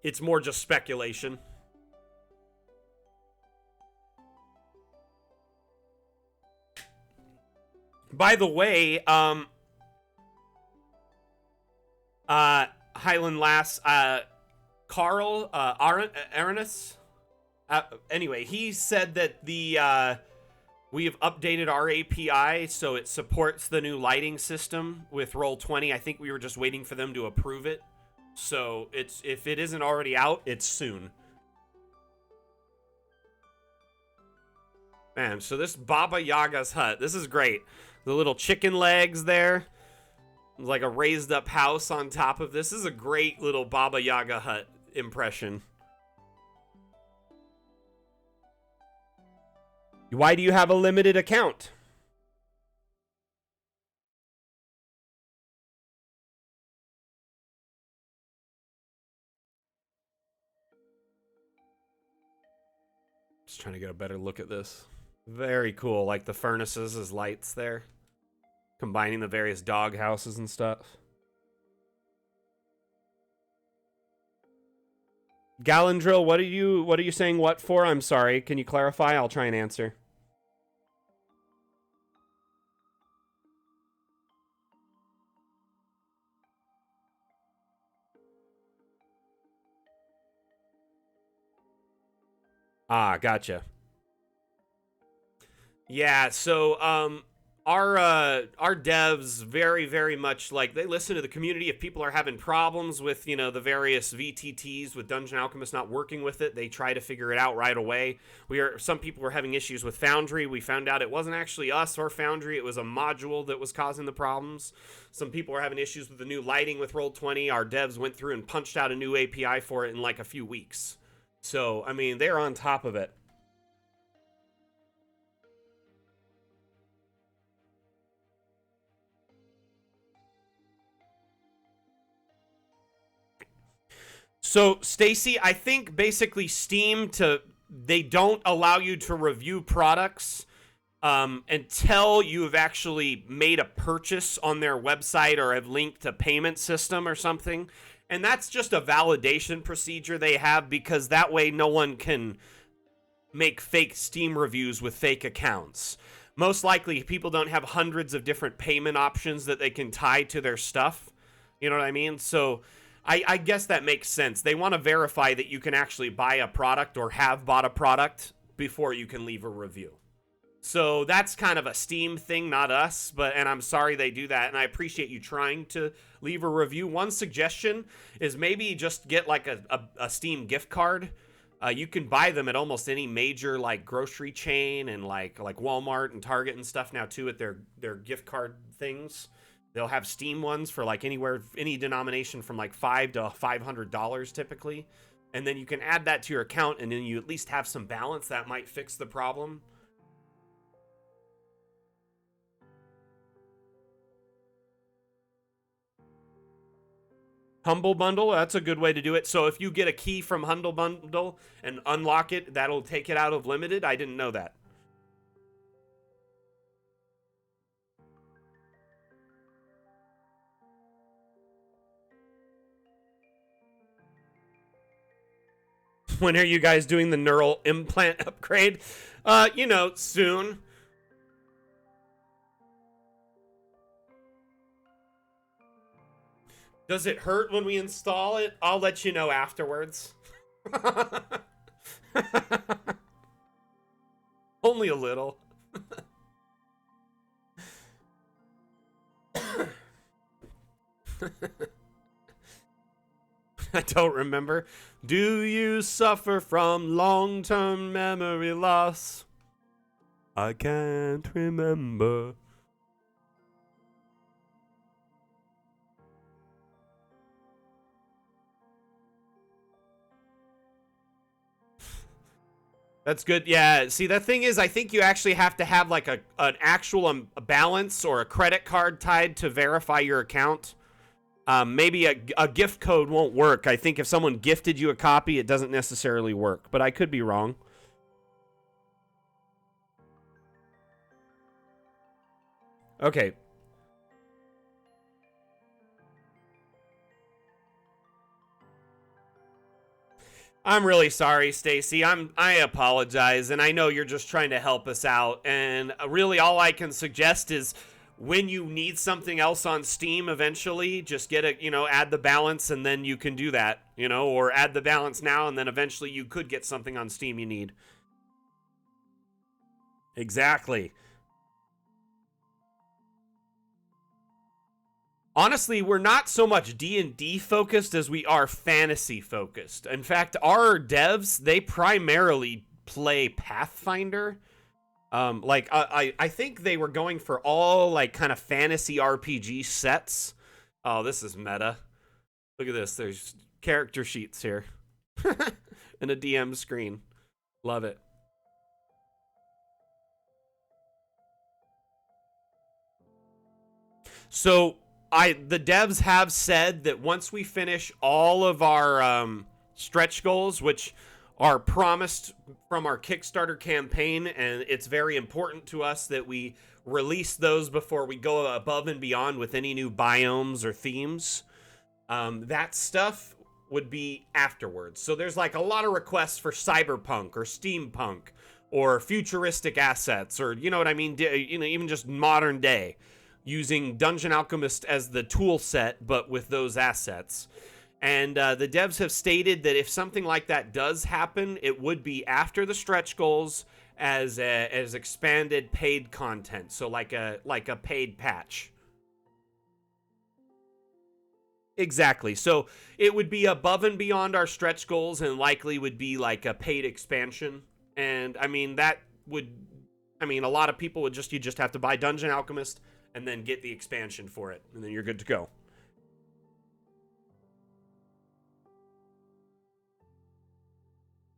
[SPEAKER 1] it's more just speculation. By the way, Highland Lass, Carl, Aranus, anyway, he said that we have updated our API so it supports the new lighting system with Roll20. I think we were just waiting for them to approve it. So if it isn't already out, it's soon. Man, so this Baba Yaga's hut, this is great. The little chicken legs there. Like a raised up house on top of this. This is a great little Baba Yaga hut impression. Why do you have a limited account? Just trying to get a better look at this. Very cool, like the furnaces as lights there. Combining the various dog houses and stuff. Galandrill, what are you saying what for? I'm sorry. Can you clarify? I'll try and answer. Ah, gotcha. Yeah, so our devs very much like they listen to the community. If people are having problems with, you know, the various VTTs with Dungeon Alchemist not working with it, they try to figure it out right away. Some people were having issues with Foundry. We found out it wasn't actually us or Foundry, it was a module that was causing the problems. Some people were having issues with the new lighting with Roll20. Our devs went through and punched out a new API for it in like a few weeks. So, I mean, they're on top of it. So, Stacy, I think basically Steam they don't allow you to review products until you have actually made a purchase on their website or have linked a payment system or something. And that's just a validation procedure they have because that way no one can make fake Steam reviews with fake accounts. Most likely, people don't have hundreds of different payment options that they can tie to their stuff. You know what I mean? So I guess that makes sense. They want to verify that you can actually buy a product or have bought a product before you can leave a review. So that's kind of a Steam thing, not us, and I'm sorry they do that, and I appreciate you trying to leave a review. One suggestion is maybe just get like a Steam gift card. You can buy them at almost any major like grocery chain and like Walmart and Target and stuff now too at their gift card things. They'll have Steam ones for like any denomination from like $5 to $500 typically. And then you can add that to your account and then you at least have some balance that might fix the problem. Humble Bundle, that's a good way to do it. So if you get a key from Humble Bundle and unlock it, that'll take it out of Limited. I didn't know that. When are you guys doing the neural implant upgrade? You know, soon. Does it hurt when we install it? I'll let you know afterwards. Only a little. I don't remember. Do you suffer from long-term memory loss? I can't remember. That's good. Yeah, see, the thing is, I think you actually have to have like an actual balance or a credit card tied to verify your account. Maybe a gift code won't work. I think if someone gifted you a copy, it doesn't necessarily work, but I could be wrong. Okay. I'm really sorry, Stacy. I apologize, and I know you're just trying to help us out. And really, all I can suggest is when you need something else on Steam eventually, just get a, add the balance, and then you can do that, or add the balance now, and then eventually you could get something on Steam you need. Exactly. Honestly, we're not so much D&D focused as we are fantasy focused. In fact, our devs, they primarily play Pathfinder. I think they were going for all like kind of fantasy RPG sets. Oh, this is meta. Look at this. There's character sheets here. And a DM screen. Love it. So the devs have said that once we finish all of our stretch goals, which are promised from our Kickstarter campaign, and it's very important to us that we release those before we go above and beyond with any new biomes or themes. That stuff would be afterwards. So there's like a lot of requests for cyberpunk or steampunk or futuristic assets, or you know what I mean, even just modern day, using Dungeon Alchemist as the tool set, but with those assets. And the devs have stated that if something like that does happen, it would be after the stretch goals as expanded paid content, so like a paid patch. Exactly. So it would be above and beyond our stretch goals, and likely would be like a paid expansion. And I mean a lot of people would you just have to buy Dungeon Alchemist and then get the expansion for it, and then you're good to go.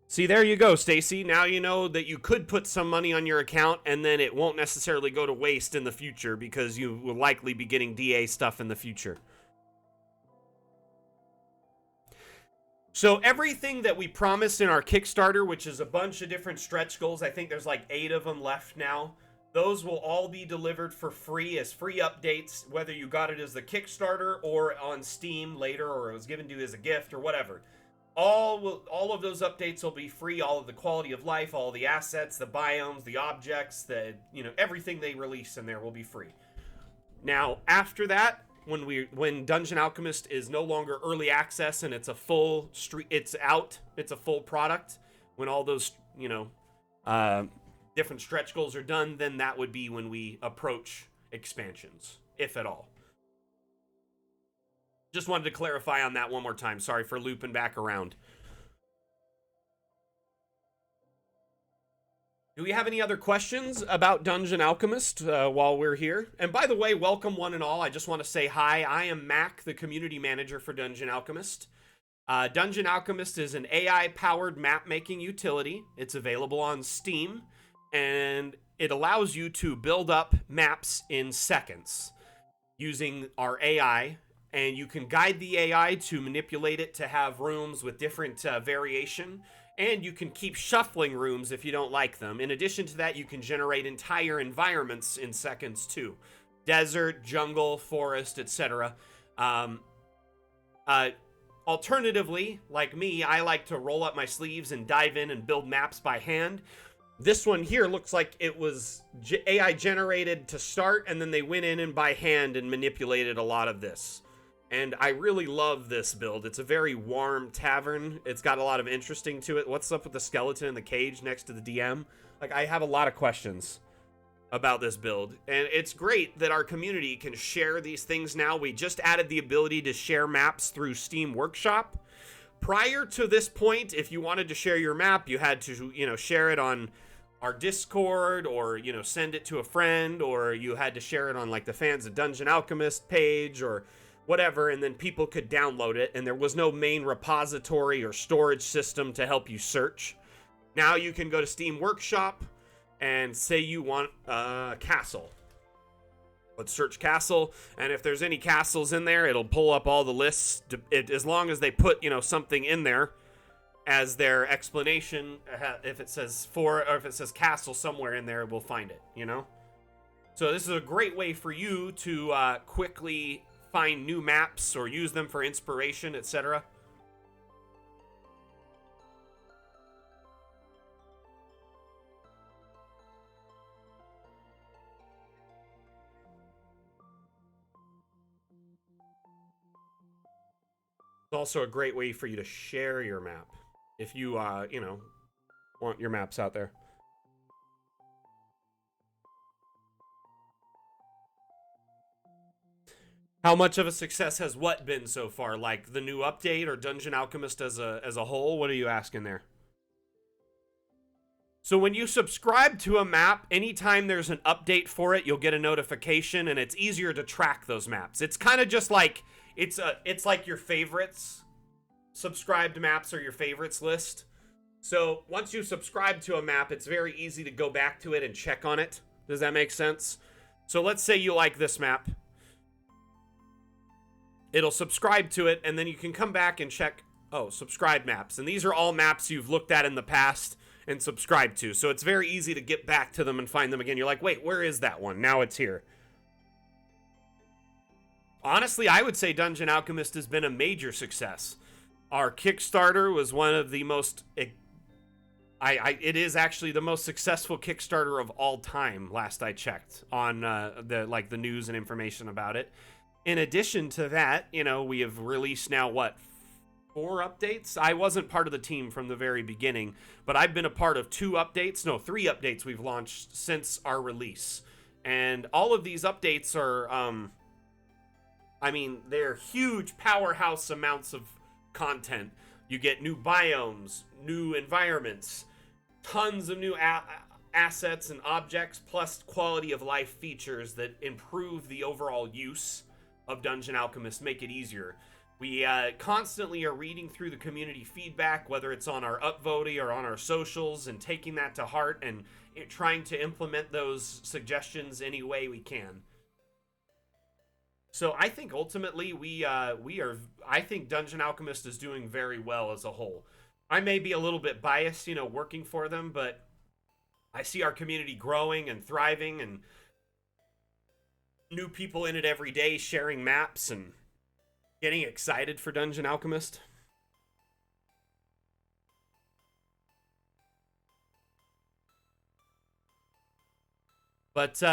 [SPEAKER 1] See, there you go, Stacy. Now you know that you could put some money on your account, and then it won't necessarily go to waste in the future because you will likely be getting DA stuff in the future. So everything that we promised in our Kickstarter, which is a bunch of different stretch goals, I think there's like 8 of them left now. Those will all be delivered for free as free updates, whether you got it as the Kickstarter or on Steam later, or it was given to you as a gift or whatever. All of those updates will be free. All of the quality of life, all the assets, the biomes, the objects, everything they release in there will be free. Now, after that, when Dungeon Alchemist is no longer early access and it's a full it's a full product, when all those, different stretch goals are done, then that would be when we approach expansions, if at all. Just wanted to clarify on that one more time. Sorry for looping back around. Do we have any other questions about Dungeon Alchemist while we're here? And by the way, welcome one and all. I just want to say hi. I am Mac, the community manager for Dungeon Alchemist. Dungeon Alchemist is an AI-powered map-making utility. It's available on Steam, and it allows you to build up maps in seconds using our AI, and you can guide the AI to manipulate it to have rooms with different variation, and you can keep shuffling rooms if you don't like them. In addition to that, you can generate entire environments in seconds too. Desert, jungle, forest, etc. Alternatively, like me, I like to roll up my sleeves and dive in and build maps by hand. This one here looks like it was AI generated to start, and then they went in and by hand and manipulated a lot of this. And I really love this build. It's a very warm tavern. It's got a lot of interesting to it. What's up with the skeleton in the cage next to the DM? Like, I have a lot of questions about this build. And it's great that our community can share these things now. We just added the ability to share maps through Steam Workshop. Prior to this point, if you wanted to share your map, you had to, share it on our Discord, or, send it to a friend, or you had to share it on, like, the Fans of Dungeon Alchemist page, or whatever, and then people could download it, and there was no main repository or storage system to help you search. Now you can go to Steam Workshop and say you want a castle. Let's search castle, and if there's any castles in there, it'll pull up all the lists. As long as they put, something in there as their explanation, if it says or if it says castle somewhere in there, we'll find it. So this is a great way for you to quickly find new maps or use them for inspiration, etc. It's also a great way for you to share your map if you, want your maps out there. How much of a success has what been so far? Like the new update or Dungeon Alchemist as a whole? What are you asking there? So when you subscribe to a map, anytime there's an update for it, you'll get a notification, and it's easier to track those maps. It's kind of just like it's like your favorites. Subscribed maps are your favorites list. So once you subscribe to a map, it's very easy to go back to it and check on it. Does that make sense? So let's say you like this map. It'll subscribe to it, and then you can come back and check, subscribed maps. And these are all maps you've looked at in the past and subscribed to. So it's very easy to get back to them and find them again. You're like, wait, where is that one? Now it's here. Honestly, I would say Dungeon Alchemist has been a major success. Our Kickstarter was one of the most... it is actually the most successful Kickstarter of all time, last I checked, on the news and information about it. In addition to that, we have released now, 4 updates? I wasn't part of the team from the very beginning, but I've been a part of 3 updates we've launched since our release. And all of these updates are, they're huge powerhouse amounts of content. You get new biomes, new environments, tons of new assets and objects, plus quality of life features that improve the overall use of Dungeon Alchemist, make it easier. We constantly are reading through the community feedback, whether it's on our upvoting or on our socials, and taking that to heart and trying to implement those suggestions any way we can. So I think ultimately I think Dungeon Alchemist is doing very well as a whole. I may be a little bit biased, working for them, but I see our community growing and thriving, and new people in it every day sharing maps and getting excited for Dungeon Alchemist. But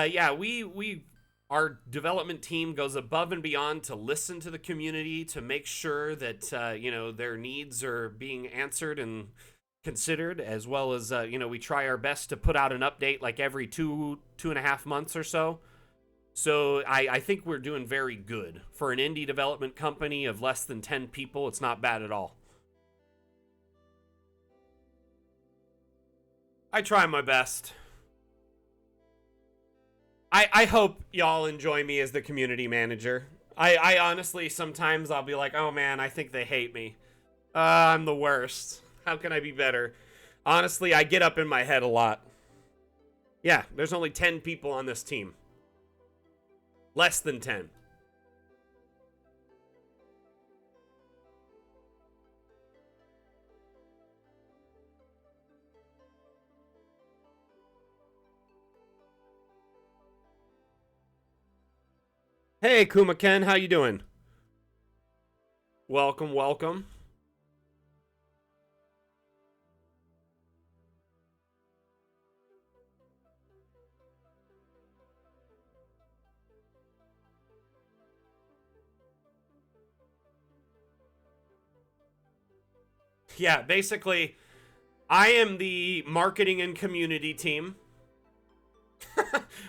[SPEAKER 1] our development team goes above and beyond to listen to the community, to make sure that their needs are being answered and considered, as well as we try our best to put out an update like every 2.5 months or so. So I think we're doing very good. For an indie development company of less than 10 people, it's not bad at all. I try my best. I hope y'all enjoy me as the community manager. I honestly, sometimes I'll be like, oh man, I think they hate me. I'm the worst. How can I be better? Honestly, I get up in my head a lot. Yeah, there's only 10 people on this team. Less than 10. Hey, Kuma-ken, how you doing? Welcome, welcome. Yeah, basically, I am the marketing and community team.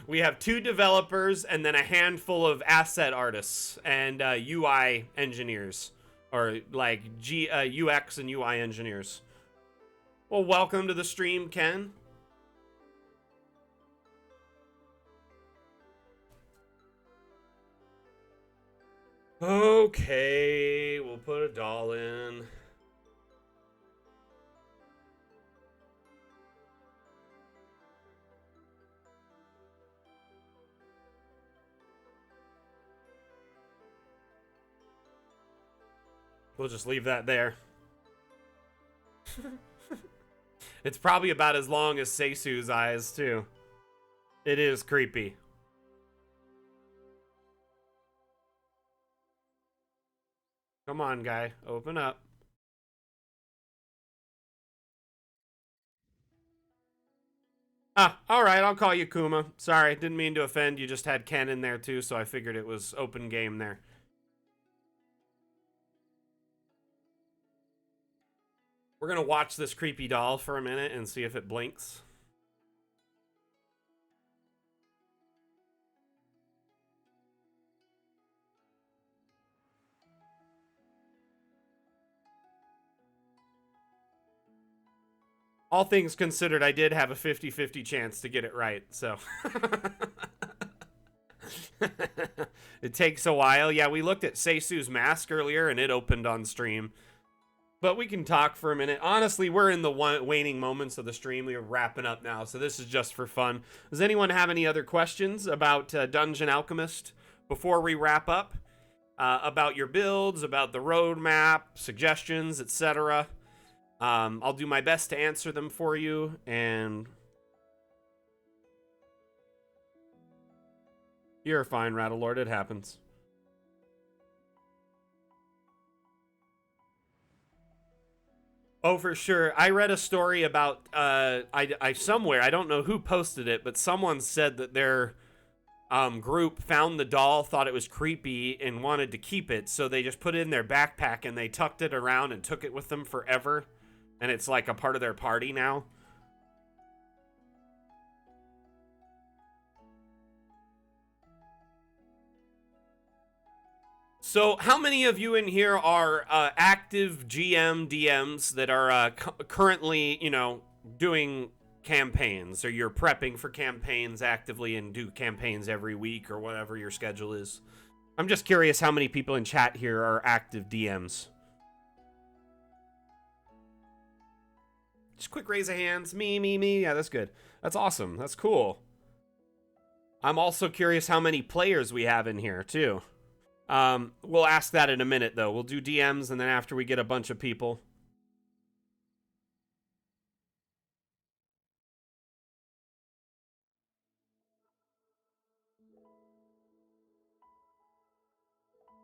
[SPEAKER 1] We have 2 developers and then a handful of asset artists and UI engineers, or like UX and UI engineers. Well, welcome to the stream, Ken. Okay, we'll put a doll in. We'll just leave that there. It's probably about as long as Seisu's eyes, too. It is creepy. Come on, guy. Open up. Ah, alright, I'll call you Kuma. Sorry, didn't mean to offend. You just had Ken in there, too, so I figured it was open game there. We're gonna watch this creepy doll for a minute and see if it blinks. All things considered, I did have a 50-50 chance to get it right, so. It takes a while. Yeah, we looked at Seisu's mask earlier, and it opened on stream. But we can talk for a minute. Honestly, we're in the waning moments of the stream. We are wrapping up now, so this is just for fun. Does anyone have any other questions about Dungeon Alchemist before we wrap up? About your builds, about the roadmap, suggestions, etc.? I'll do my best to answer them for you, and you're fine, Rattlelord. It happens. Oh, for sure. I read a story about I somewhere, I don't know who posted it, but someone said that their group found the doll, thought it was creepy, and wanted to keep it, so they just put it in their backpack and they tucked it around and took it with them forever. And it's like a part of their party now. So how many of you in here are active GM DMs that are currently, you know, doing campaigns, or you're prepping for campaigns actively and do campaigns every week or whatever your schedule is? I'm just curious how many people in chat here are active DMs. Just quick raise of hands. Me. Yeah, that's good. That's awesome. That's cool. I'm also curious how many players we have in here, too. We'll ask that in a minute, though. We'll do DMs, and then after we get a bunch of people.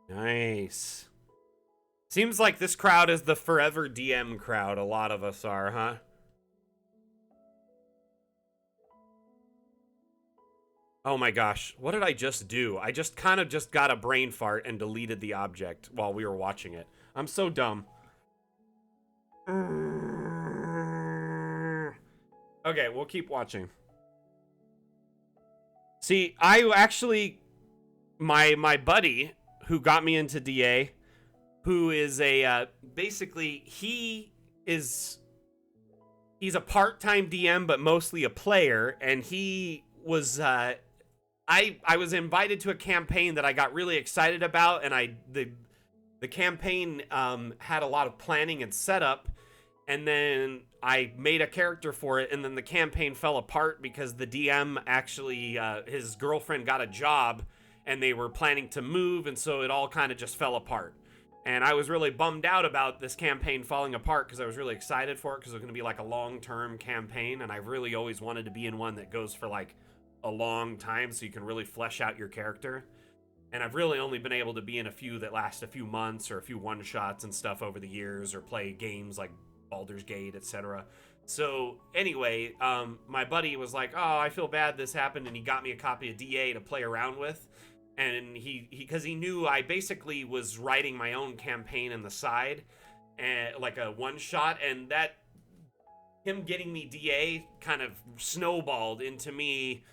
[SPEAKER 1] Nice. Seems like this crowd is the forever DM crowd. A lot of us are, huh? Oh my gosh, what did I just do? I just kind of just got a brain fart and deleted the object while we were watching it. I'm so dumb. Okay, we'll keep watching. See, I actually, my buddy who got me into DA, who is a, basically, he's a part-time DM, but mostly a player, and he was, I was invited to a campaign that I got really excited about, and the campaign had a lot of planning and setup, and then I made a character for it, and then the campaign fell apart because the DM actually, his girlfriend got a job, and they were planning to move, and so it all kind of just fell apart. And I was really bummed out about this campaign falling apart because I was really excited for it because it was going to be like a long-term campaign, and I've really always wanted to be in one that goes for like a long time so you can really flesh out your character. And I've really only been able to be in a few that last a few months or a few one-shots and stuff over the years, or play games like Baldur's Gate, etc. So anyway, my buddy was like, oh, I feel bad this happened, and he got me a copy of DA to play around with. And he because he knew I basically was writing my own campaign in the side, and like a one-shot, and that him getting me DA kind of snowballed into me,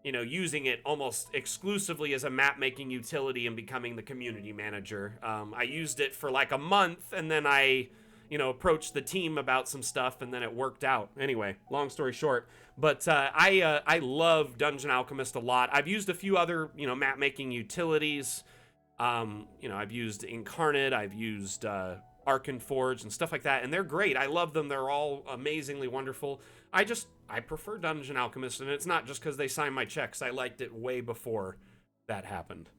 [SPEAKER 1] you know, using it almost exclusively as a map-making utility and becoming the community manager. I used it for like a month, and then I, you know, approached the team about some stuff, and then it worked out. Anyway, long story short. But I love Dungeon Alchemist a lot. I've used a few other, you know, map-making utilities. You know, I've used Incarnate, I've used Arkenforge and stuff like that, and they're great. I love them. They're all amazingly wonderful. I prefer Dungeon Alchemist, and it's not just because they signed my checks. I liked it way before that happened.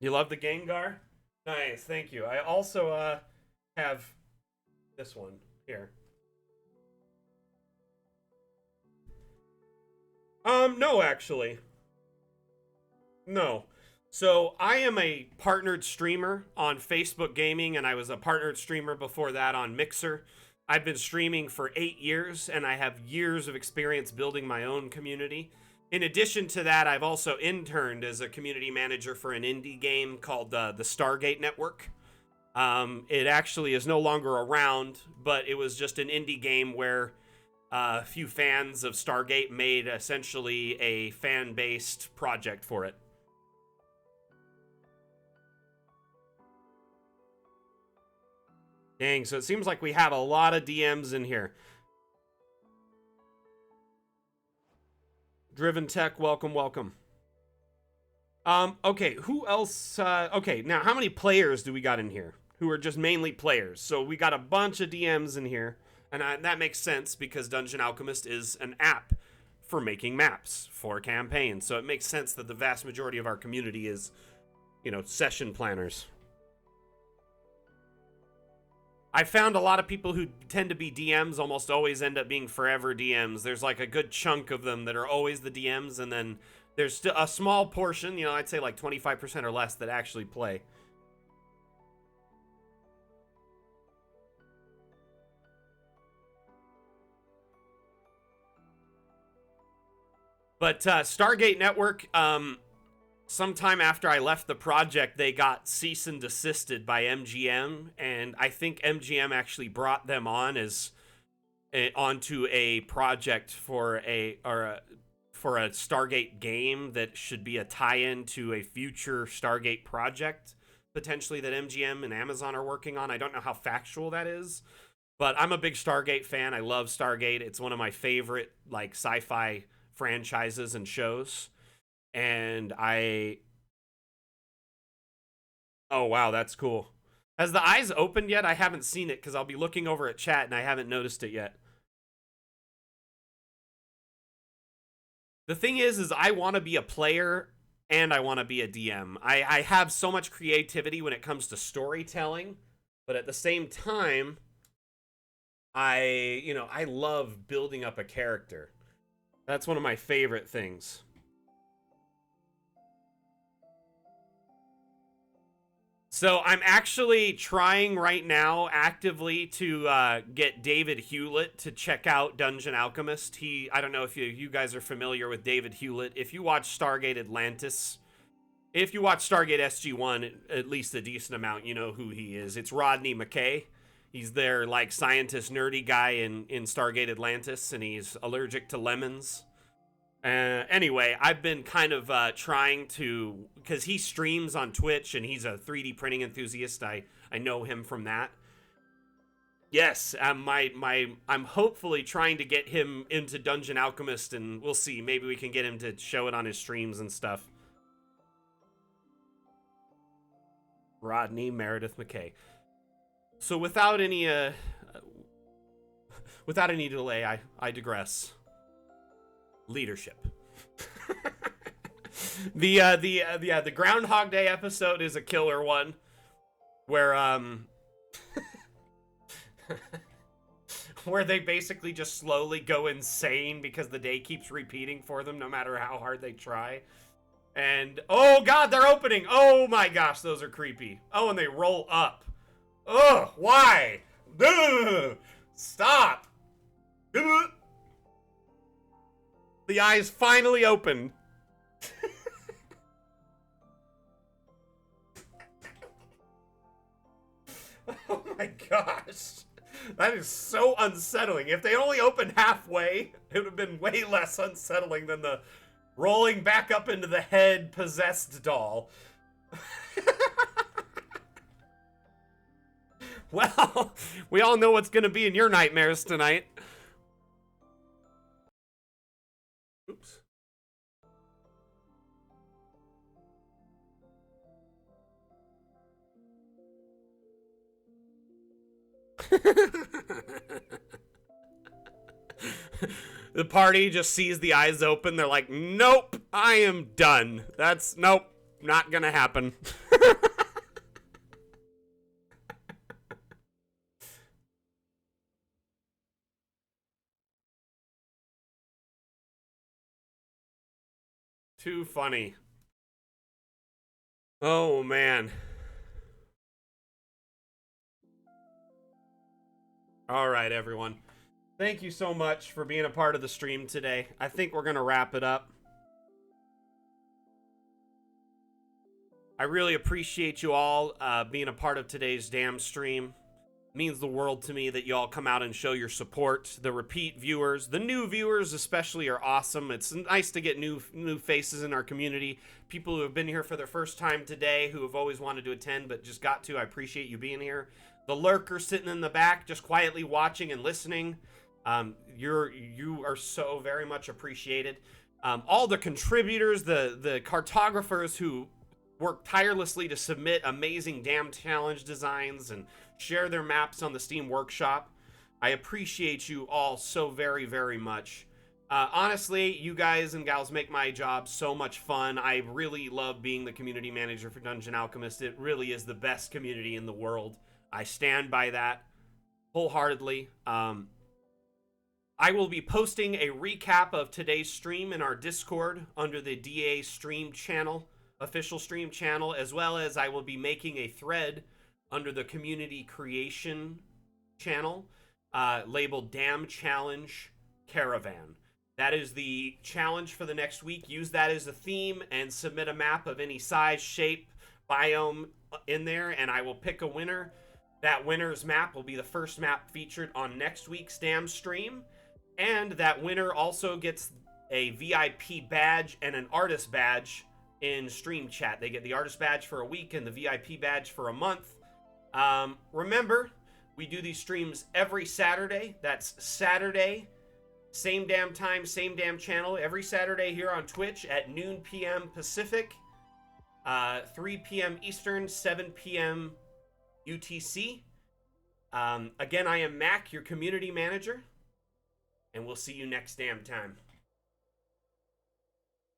[SPEAKER 1] You love the Gengar? Nice, thank you. I also have this one here. No, actually. No. So I am a partnered streamer on Facebook Gaming, and I was a partnered streamer before that on Mixer. I've been streaming for 8 years, and I have years of experience building my own community. In addition to that, I've also interned as a community manager for an indie game called the Stargate Network. It actually is no longer around, but it was just an indie game where a few fans of Stargate made essentially a fan-based project for it. Dang, so it seems like we have a lot of DMs in here. Driven Tech, welcome, welcome. Okay, who else? Okay, now how many players do we got in here? Who are just mainly players. So we got a bunch of DMs in here, and that makes sense because Dungeon Alchemist is an app for making maps for campaigns. So it makes sense that the vast majority of our community is, you know, session planners. I found a lot of people who tend to be DMs almost always end up being forever DMs. There's like a good chunk of them that are always the DMs, and then there's still a small portion, you know, I'd say like 25% or less that actually play. But Stargate Network, sometime after I left the project, they got cease and desisted by MGM, and I think MGM actually brought them on as onto a project for a Stargate game that should be a tie-in to a future Stargate project, potentially, that MGM and Amazon are working on. I don't know how factual that is, but I'm a big Stargate fan. I love Stargate. It's one of my favorite like sci-fi franchises and shows. And oh wow, that's cool. Has the eyes opened yet? I haven't seen it because I'll be looking over at chat and I haven't noticed it yet. The thing is I want to be a player and I want to be a DM. I have so much creativity when it comes to storytelling, but at the same time, I love building up a character. That's one of my favorite things. So I'm actually trying right now actively to get David Hewlett to check out Dungeon Alchemist. I don't know if you guys are familiar with David Hewlett. If you watch Stargate Atlantis, if you watch Stargate SG-1, at least a decent amount, you know who he is. It's Rodney McKay. He's their like scientist nerdy guy in Stargate Atlantis, and he's allergic to lemons. Anyway, I've been kind of trying to, because he streams on Twitch and he's a 3D printing enthusiast. I know him from that. Yes, I'm hopefully trying to get him into Dungeon Alchemist, and we'll see. Maybe we can get him to show it on his streams and stuff. Rodney Meredith McKay. So without any delay, I digress. Leadership. The Groundhog Day episode is a killer one, where where they basically just slowly go insane because the day keeps repeating for them no matter how hard they try. And oh god, they're opening. Oh my gosh, those are creepy. Oh, and they roll up. Ugh, why? Ugh, stop. Ugh. The eyes finally open. Oh my gosh. That is so unsettling. If they only opened halfway, it would have been way less unsettling than the rolling back up into the head possessed doll. Well, we all know what's going to be in your nightmares tonight. Oops. The party just sees the eyes open. They're like, nope, I am done. Nope, not gonna happen. Too funny. Oh, man. All right, everyone. Thank you so much for being a part of the stream today. I think we're going to wrap it up. I really appreciate you all being a part of today's damn stream. It means the world to me that you all come out and show your support. The repeat viewers, the new viewers especially, are awesome. It's nice to get new faces in our community. People who have been here for their first time today, who have always wanted to attend but just got to. I appreciate you being here. The lurkers sitting in the back, just quietly watching and listening. You are so very much appreciated. All the contributors, the cartographers who work tirelessly to submit amazing damn challenge designs and share their maps on the Steam Workshop. I appreciate you all so very, very much. Honestly, you guys and gals make my job so much fun. I really love being the community manager for Dungeon Alchemist. It really is the best community in the world. I stand by that wholeheartedly. I will be posting a recap of today's stream in our Discord under the DA stream channel, official stream channel, as well as I will be making a thread under the community creation channel labeled Damn Challenge Caravan. That is the challenge for the next week. Use that as a theme and submit a map of any size, shape, biome in there, and I will pick a winner. That winner's map will be the first map featured on next week's Damn stream. And that winner also gets a VIP badge and an artist badge in stream chat. They get the artist badge for a week and the VIP badge for a month. Remember, we do these streams every Saturday. That's Saturday, same damn time, same damn channel. Every Saturday here on Twitch at noon p.m. Pacific, 3 p.m. Eastern, 7 p.m. UTC. Again, I am Mac, your community manager. And we'll see you next damn time.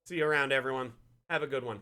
[SPEAKER 1] See you around, everyone. Have a good one.